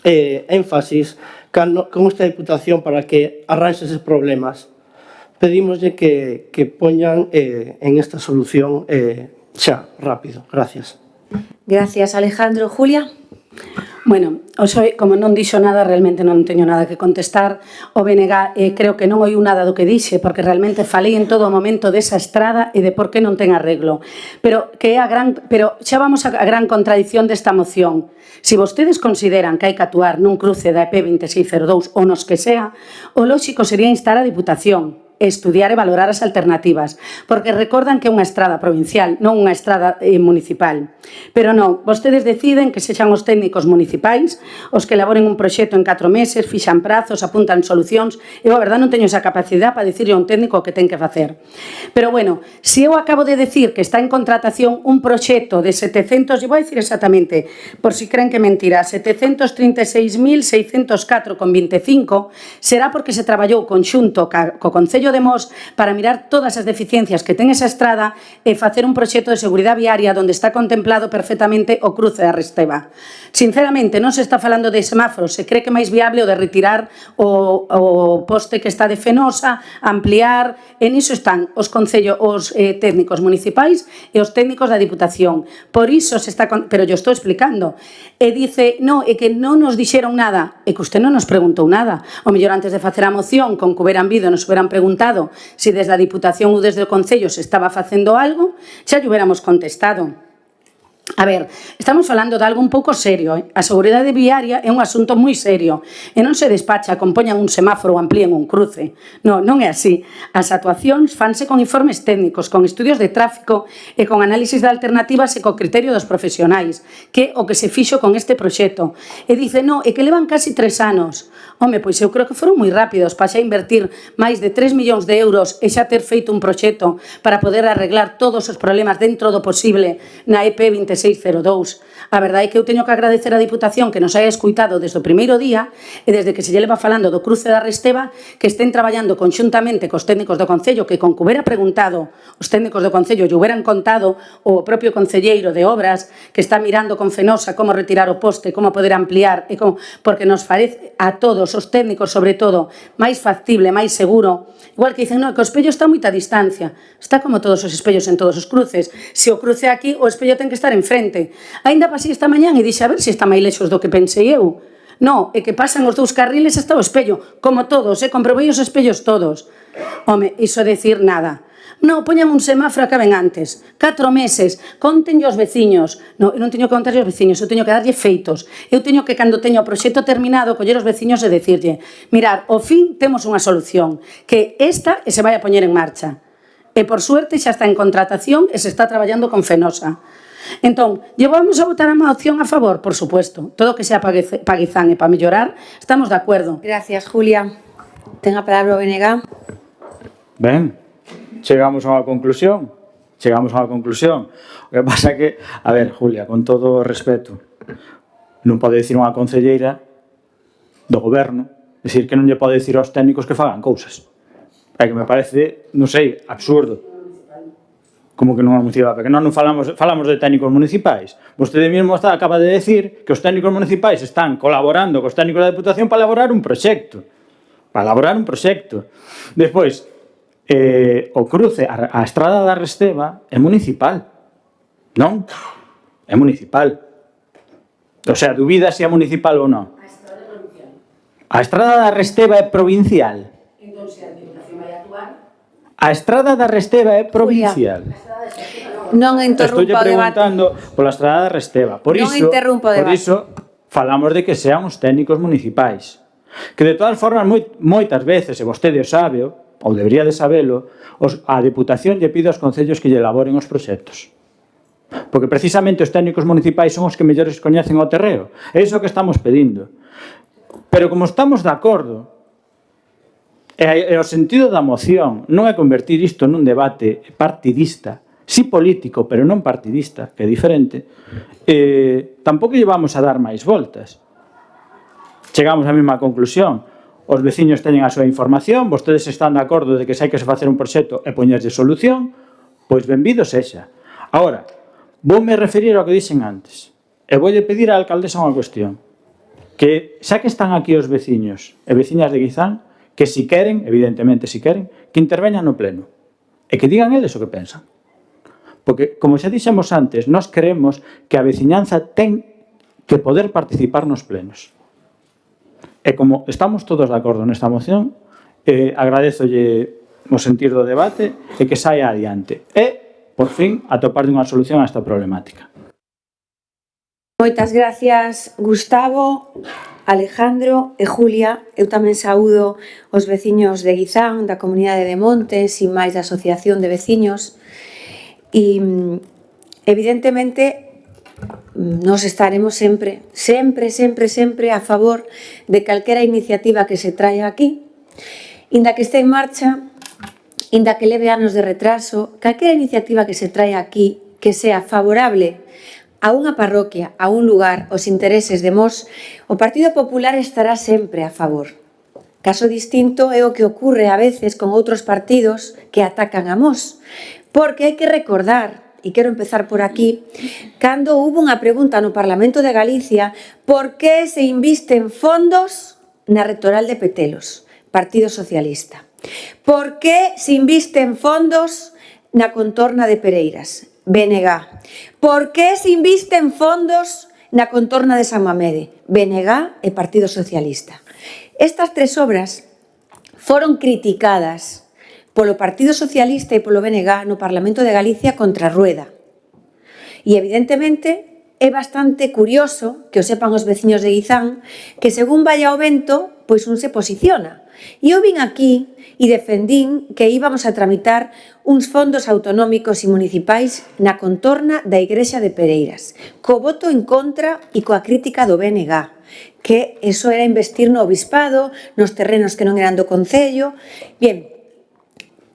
énfasis con esta Diputación para que arranxe eses problemas? Pedímoslle que poñan en esta solución xa, rápido. Gracias. Gracias, Alejandro. Julia? Bueno, hoxe, como non dixo nada, realmente non teño nada que contestar. O BNG creo que non oiu nada do que dixe, porque realmente falei en todo momento desa estrada e de por que non ten arreglo. Pero xa vamos á gran contradición desta moción. Se vostedes consideran que hai que actuar nun cruce da EP 2602 ou nos que sea, o lóxico sería instar a Diputación, estudiar e valorar as alternativas, porque recordan que é unha estrada provincial, non unha estrada municipal. Pero non, vostedes deciden que sexan os técnicos municipais os que elaboren un proxecto en 4 meses, fixan prazos, apuntan solucións. Eu, a verdade, non teño esa capacidade para dicirle a un técnico o que ten que facer. Pero, bueno, se eu acabo de decir que está en contratación un proxecto de 700, e vou dicir exactamente, por si creen que mentira, 736.604,25, será porque se traballou conxunto co Concello de Mos para mirar todas as deficiencias que ten esa estrada e facer un proxecto de seguridade viaria onde está contemplado perfectamente o cruce da Resteva. Sinceramente, non se está falando de semáforos, se cree que é máis viable o de retirar o poste que está de Fenosa, ampliar, e niso están os técnicos municipais e os técnicos da Diputación. Por iso se está, pero yo estou explicando. E dice, no, é que non nos dixeron nada, é que usted non nos preguntou nada. O mellor antes de facer a moción, con que hubieran vido, nos hubieran preguntado se desde a Diputación ou desde o Concello se estaba facendo algo, xa lle hubiéramos contestado. A ver, estamos falando de algo un pouco serio. A seguridade viaria é un asunto moi serio e non se despacha con poñan un semáforo ou amplíen un cruce. Non é así. As actuacións fanse con informes técnicos, con estudios de tráfico e con análisis de alternativas e co criterio dos profesionais, que é o que se fixo con este proxecto. E dice, non, é que levan casi 3 anos. Home, pois eu creo que foron moi rápidos para xa invertir máis de 3 millóns de euros e xa ter feito un proxecto para poder arreglar todos os problemas dentro do posible na EP 2602. A verdade é que eu teño que agradecer á Diputación que nos haya escuitado desde o primeiro día e desde que se lle leva falando do cruce da Resteva que estén traballando conxuntamente cos técnicos do Concello que con que hubiera preguntado os técnicos do Concello lle hubieran contado o propio concelleiro de Obras que está mirando con Fenosa como retirar o poste, como poder ampliar e como, porque nos parece a todos os técnicos, sobre todo, máis factible, máis seguro. Igual que dicen, non, que o espello está a moita distancia. Está como todos os espellos en todos os cruces. Se o cruce aquí, o espello ten que estar enfrente. Ainda pasei esta mañán e dixe a ver se está máis lexos do que pensei eu. Non, é que pasan os 2 carriles hasta o espello, como todos, comprobei os espellos todos. Home, iso decir nada. Non, poñan un semáforo que ven antes. 4 meses, contenlle aos veciños. Non, eu non teño que contarlle aos veciños, eu teño que darlle feitos. Eu teño que, cando teño o proxecto terminado, coller os veciños e decirlle, mirar, ao fin temos unha solución, que esta se vai a poñer en marcha. E, por suerte, xa está en contratación e se está traballando con Fenosa. Entón, llevamos a votar a moción a favor, por supuesto. Todo que sea pa Guizán e pa mellorar, estamos de acordo. Gracias, Julia. Ten a palabra o BNG. Ben, chegamos a unha conclusión. O que pasa é que, a ver, Julia, con todo o respeto, non pode dicir unha concelleira do goberno, decir que non lle pode dicir aos técnicos que fagan cousas. É que me parece, non sei, absurdo. Como que non é municipal? Porque non falamos de técnicos municipais. Vostede mesmo acaba de decir que os técnicos municipais están colaborando cos técnicos da Diputación para elaborar un proxecto. Despois, o cruce, a estrada da Resteva é municipal. Non? É municipal. O sea, dubida se é municipal ou non. A estrada da Resteva é provincial. Entón, se a Diputación vai actuar... A estrada da Resteva é provincial. Non interrumpa o debate. Estou preguntando pola estrada da Resteva. Por iso falamos de que sean os técnicos municipais. Que de todas formas, moitas veces, e vostede o sabe, ou debería de sabelo, a Diputación lle pide aos concellos que lle elaboren os proxectos. Porque precisamente os técnicos municipais son os que mellores coñecen o terreo. É iso que estamos pedindo. Pero como estamos de acordo, e o sentido da moción non é convertir isto nun debate partidista, sí político, pero non partidista, que é diferente, tampouco lle vamos a dar máis voltas. Chegamos á mesma conclusión. Os veciños teñen a súa información, vostedes están de acordo de que se hai que facer un proxecto e poñerlle solución, pois benvido sexa. Agora, voume referir ao que dixen antes, e voulle pedir á alcaldesa unha cuestión, que xa que están aquí os veciños e veciñas de Guizán, que si queren, evidentemente si queren, que interveñan no pleno e que digan eles o que pensan. Porque, como xa dixemos antes, nós creemos que a veciñanza ten que poder participar nos plenos. E como estamos todos de acordo nesta moción, agradézolle o sentir do debate e que saia adiante. E, por fin, atopar unha solución a esta problemática. Moitas gracias, Gustavo, Alejandro e Julia. Eu tamén saúdo os veciños de Guizán, da Comunidade de Montes e máis da Asociación de Veciños. E, evidentemente, nos estaremos sempre a favor de calquera iniciativa que se traia aquí, inda que este en marcha, inda que leve anos de retraso, calquera iniciativa que se traia aquí que sea favorable a unha parroquia, a un lugar, os intereses de Mos, o Partido Popular estará sempre a favor. Caso distinto é o que ocurre a veces con outros partidos que atacan a Mos, porque hai que recordar, e quero empezar por aquí, cando hubo unha pregunta no Parlamento de Galicia por que se invisten fondos na Rectoral de Petelos, Partido Socialista. Por que se invisten fondos na contorna de Pereiras, BNG. Por que se invisten fondos na contorna de San Mamede, BNG e Partido Socialista. Estas tres obras foron criticadas polo Partido Socialista e polo BNG no Parlamento de Galicia contra Rueda. E, evidentemente, é bastante curioso que o sepan os veciños de Guizán que, según vaya o vento, pois un se posiciona. E eu vin aquí e defendín que íbamos a tramitar uns fondos autonómicos e municipais na contorna da Igrexa de Pereiras, co voto en contra e coa crítica do BNG, que eso era investir no obispado, nos terrenos que non eran do Concello. Bien,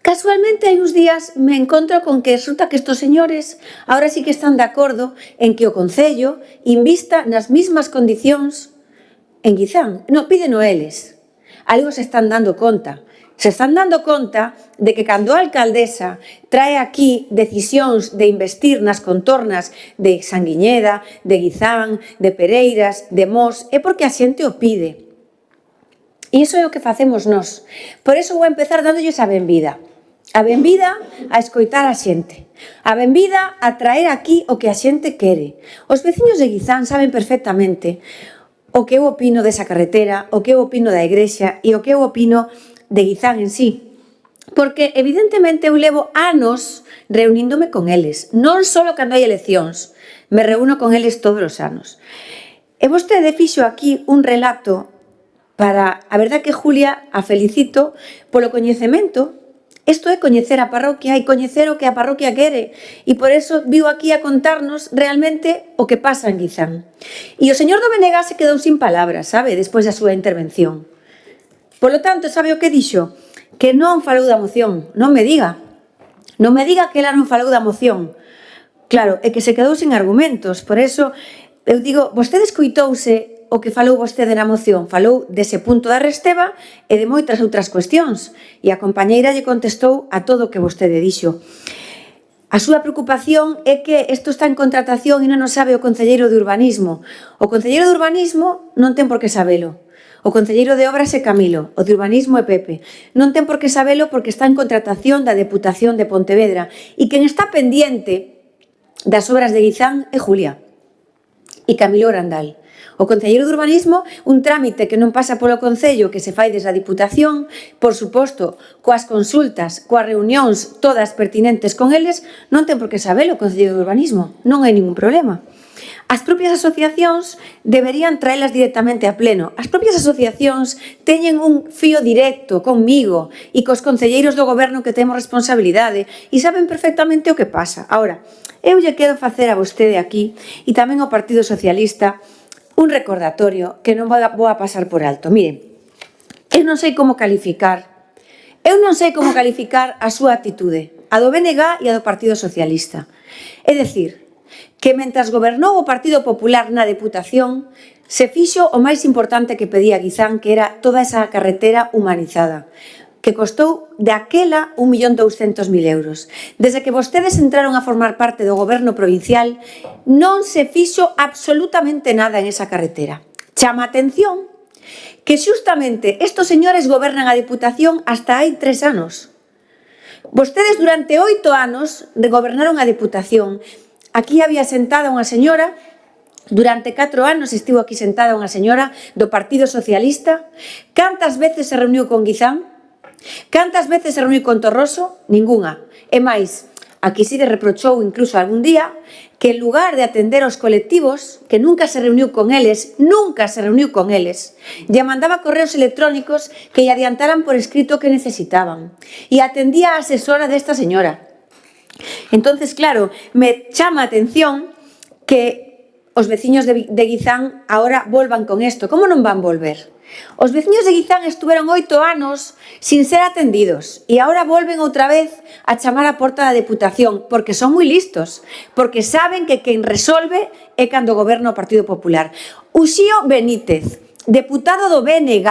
casualmente hai uns días me encontro con que resulta que estos señores ahora sí que están de acordo en que o Concello invista nas mismas condicións en Guizán. Non, pídeno eles. Algo se están dando conta. Se están dando conta de que cando a alcaldesa trae aquí decisións de investir nas contornas de Sanguiñeda, de Guizán, de Pereiras, de Mos, é porque a xente o pide. E iso é o que facemos nós. Por iso vou empezar dándolles a benvida. A benvida a escoitar a xente. A benvida a traer aquí o que a xente quere. Os veciños de Guizán saben perfectamente o que eu opino desa carretera, o que eu opino da igrexa e o que eu opino de Guizán en sí. Porque, evidentemente, eu levo anos reuníndome con eles. Non só cando hai eleccións, me reúno con eles todos os anos. E vostede fixo aquí un relato para... A verdad que, Julia, a felicito polo coñecemento. Isto é coñecer a parroquia e coñecer o que a parroquia quere. E por eso viu aquí a contarnos realmente o que pasa en Guizán. E o señor do BNG se quedou sin palabras, sabe, despois da súa intervención. Polo tanto, sabe o que dixo? Que non falou da moción. Non me diga. Non me diga que ela non falou da moción. Claro, é que se quedou sin argumentos. Por eso, eu digo, vostede escoitouse o que falou vostede na moción, falou dese punto da Resteva e de moitas outras cuestións. E a compañeira lle contestou a todo o que vostede dixo. A súa preocupación é que isto está en contratación e non o sabe o concelleiro de Urbanismo. O concelleiro de Urbanismo non ten por que sabelo. O concelleiro de Obras é Camilo, o de Urbanismo é Pepe. Non ten por que sabelo porque está en contratación da Deputación de Pontevedra. E quen está pendiente das obras de Guizán é Julia e Camilo Grandal. O concelleiro de Urbanismo, un trámite que non pasa polo Concello, que se fai desde a Diputación, por suposto, coas consultas, coas reunións todas pertinentes con eles, non ten por que sabelo o concelleiro de Urbanismo, non hai ningún problema. As propias asociacións deberían traelas directamente a pleno. As propias asociacións teñen un fío directo conmigo e cos concelleiros do goberno que temos responsabilidade e saben perfectamente o que pasa. Ahora, eu lle quero facer a vostede aquí e tamén ao Partido Socialista un recordatorio que non vou a pasar por alto. Miren, eu non sei como calificar a súa atitude, a do BNG e a do Partido Socialista. É dicir, que mentras gobernou o Partido Popular na Deputación, se fixo o máis importante que pedía Guizán, que era toda esa carretera humanizada, que costou daquela 1.200.000 euros. Desde que vostedes entraron a formar parte do goberno provincial, non se fixo absolutamente nada en esa carretera. Chama a atención que xustamente estos señores gobernan a Deputación hasta hai 3 anos. Vostedes durante 8 anos gobernaron a Deputación. Aquí había sentada unha señora, durante 4 anos estivo aquí sentada unha señora do Partido Socialista. Cantas veces se reuniu con Guizán? Cantas veces se reuniu con Torroso? Ningunha. E máis, aquí si de reprochou incluso algún día que en lugar de atender aos colectivos, que nunca se reuniu con eles, lle mandaba correos electrónicos que lle adiantaran por escrito que necesitaban. E atendía a asesora desta señora. Entonces, claro, me chama a atención que os veciños de Guizán agora volvan con isto. Como non van volver? Os veciños de Guizán estuveron 8 anos sin ser atendidos e agora volven outra vez a chamar a porta da Deputación porque son moi listos, porque saben que quen resolve é cando goberna o Partido Popular. Uxío Benítez, deputado do BNG,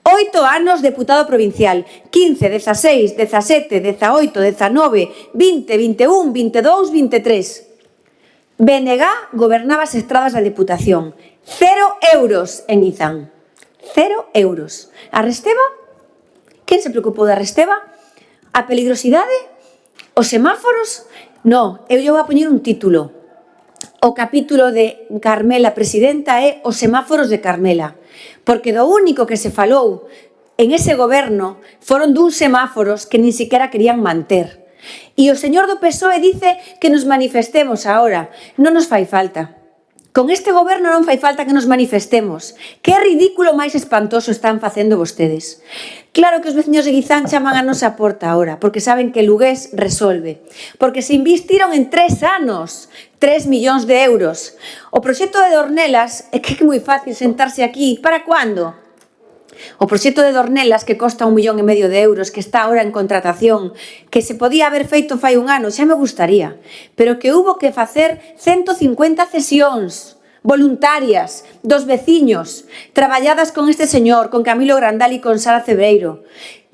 8 anos deputado provincial, 15, 16, 17, 18, 19, 20, 21, 22, 23. BNG gobernaba as estradas da Deputación. 0 euros en Guizán. 0 euros. A Resteva? Quen se preocupou da Resteva? A peligrosidade? Os semáforos? No, eu vou a poñer un título. O capítulo de Carmela Presidenta é Os semáforos de Carmela. Porque do único que se falou en ese goberno foron duns semáforos que nin siquiera querían manter. E o señor do PSOE dice que nos manifestemos agora. Non nos fai falta. Con este goberno non fai falta que nos manifestemos. Que ridículo máis espantoso están facendo vostedes. Claro que os veciños de Guizán chaman a nosa porta agora, porque saben que Lugués resolve. Porque se investiron en 3 anos 3 millóns de euros. O proxecto de Dornelas é que é moi fácil sentarse aquí. Para cuándo? O proxecto de Dornelas, que costa 1,5 millón de euros, que está ahora en contratación, que se podía haber feito fai un ano, xa me gustaría, pero que hubo que facer 150 cesións voluntarias dos veciños, traballadas con este señor, con Camilo Grandal e con Sara Cebreiro.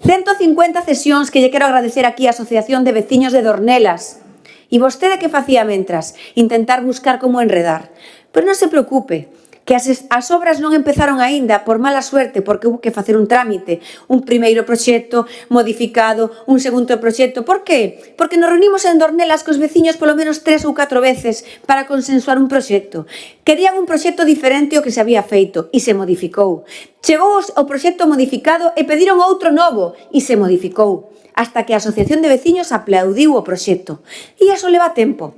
150 cesións que lle quero agradecer aquí á Asociación de Veciños de Dornelas. E vostede que facía mentras? Intentar buscar como enredar. Pero non se preocupe, que as obras non empezaron aínda por mala suerte, porque hubo que facer un trámite, un primeiro proxecto modificado, un segundo proxecto. Por qué? Porque nos reunimos en Dornelas cos veciños polo menos 3 ou 4 veces para consensuar un proxecto. Querían un proxecto diferente ao que se había feito e se modificou. Chegou o proxecto modificado e pediron outro novo e se modificou, hasta que a Asociación de Veciños aplaudiu o proxecto. E iso leva tempo.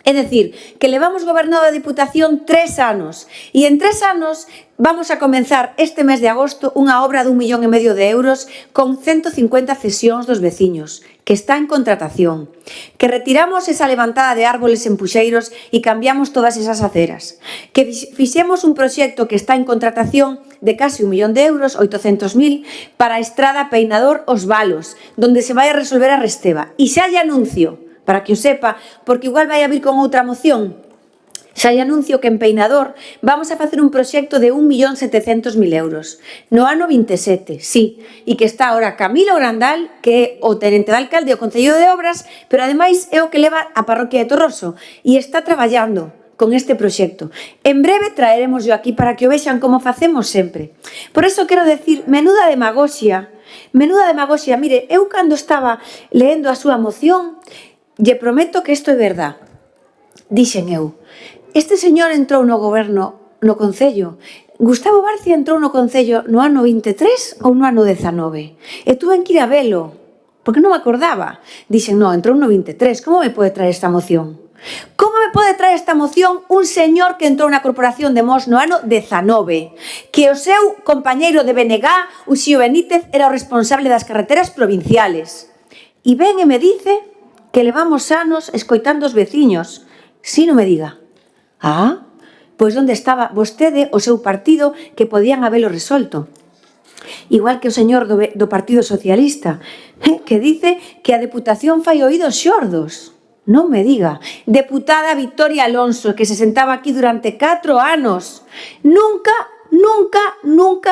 É dicir, que levamos gobernado a Deputación 3 anos e en 3 anos vamos a comenzar este mes de agosto unha obra de 1,5 millón de euros con 150 cesións dos veciños, que está en contratación, que retiramos esa levantada de árboles en Puxeiros e cambiamos todas esas aceras, que fixemos un proxecto que está en contratación de casi 1 millón de euros, 800.000, para a estrada Peinador Os Valos, donde se vai a resolver a Resteva. E xa lle anuncio, para que o sepa, porque igual vai a vir con outra moción. Xa lle anuncio que en Peinador vamos a facer un proxecto de 1.700.000 euros no ano 27, sí, e que está ahora Camilo Grandal, que é o tenente de alcalde do Concello de Obras, pero ademais é o que leva a parroquia de Torroso e está traballando con este proxecto. En breve traeremos yo aquí para que o vexan como facemos sempre. Por eso quero decir, menuda demagoxia. Mire, eu cando estaba leendo a súa moción, lle prometo que isto é verdad. Dixen eu, este señor entrou no goberno, no Concello. Gustavo Barcia entrou no Concello no ano 23 ou no ano 19? E tuve que ir a velo, porque non me acordaba. Dixen, non, entrou no 23, como me pode traer esta moción? Como me pode traer esta moción un señor que entrou na Corporación de Mos no ano 19? Que o seu compañeiro de BNG, Uxío Benítez, era o responsable das carreteras provinciales. E ven e me dice que levamos anos escoitando os veciños. Si non me diga. Ah, pois onde estaba vostede, o seu partido, que podían habelo resolto. Igual que o señor do Partido Socialista, que dice que a Deputación fai oídos xordos. Non me diga. Deputada Victoria Alonso, que se sentaba aquí durante 4 anos. Nunca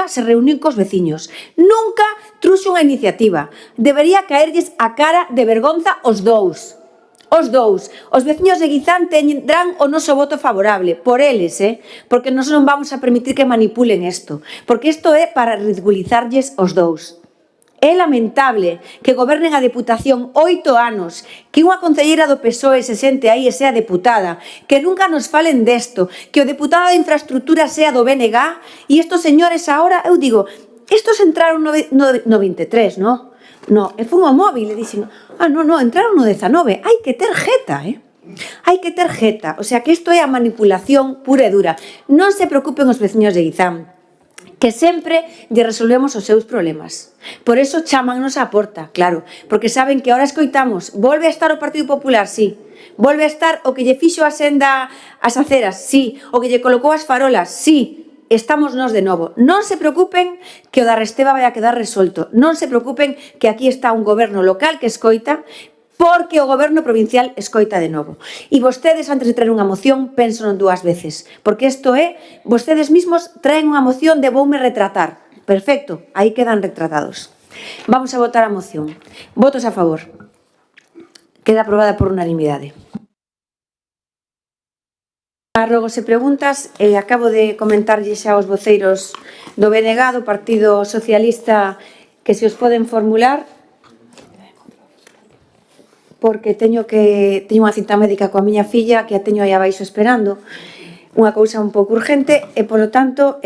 se reuniu cos veciños. Nunca truxo unha iniciativa. Debería caerlles a cara de vergonza os dous. Os dous. Os veciños de Guizán tendrán o noso voto favorable. Por eles, porque nós non vamos a permitir que manipulen isto. Porque isto é para ridiculizarlles os dous. É lamentable que gobernen a Deputación 8 anos, que unha concelleira do PSOE se sente aí e sea deputada, que nunca nos falen desto, que o deputado de Infraestructura sea do BNG, e estos señores agora, eu digo, estos entraron no 23, non? No, e fun ao móvil e dixen, non, entraron no 19, hai que ter jeta, hai que ter jeta, o sea que isto é a manipulación pura e dura. Non se preocupen os veciños de Guizán, que sempre lle resolvemos os seus problemas. Por eso chámannos á porta, claro, porque saben que ahora escoitamos, volve a estar o Partido Popular, sí, volve a estar o que lle fixo a senda as aceras, sí, o que lle colocou as farolas, sí, estamos nós de novo. Non se preocupen que o da Resteva vai a quedar resolto, non se preocupen que aquí está un goberno local que escoita, porque o goberno provincial escoita de novo. E vostedes, antes de traer unha moción, pensan dúas veces, porque isto é, vostedes mismos traen unha moción de voume retratar. Perfecto, aí quedan retratados. Vamos a votar a moción. Votos a favor. Queda aprobada por unanimidade. Arrogos e preguntas, acabo de comentarlle xa aos voceiros do BNG, do Partido Socialista, que se os poden formular, porque teño unha cita médica coa miña filla que a teño aí abaixo esperando, unha cousa un pouco urgente e, polo tanto,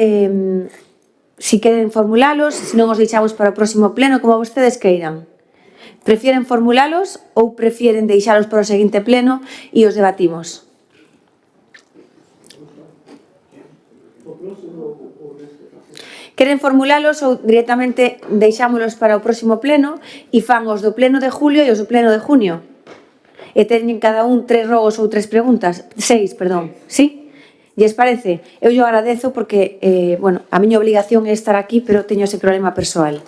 si queren formulalos, se non os deixamos para o próximo pleno, como vostedes queiran. Prefieren formulalos ou prefieren deixalos para o seguinte pleno e os debatimos? Queren formulalos ou directamente deixámolos para o próximo pleno e fan os do pleno de julio e os do pleno de junio? E teñen cada un 3 rogos ou 3 preguntas? 6, perdón. Sí? Lles parece? Eu yo agradezo porque, a miña obligación é estar aquí, pero teño ese problema persoal.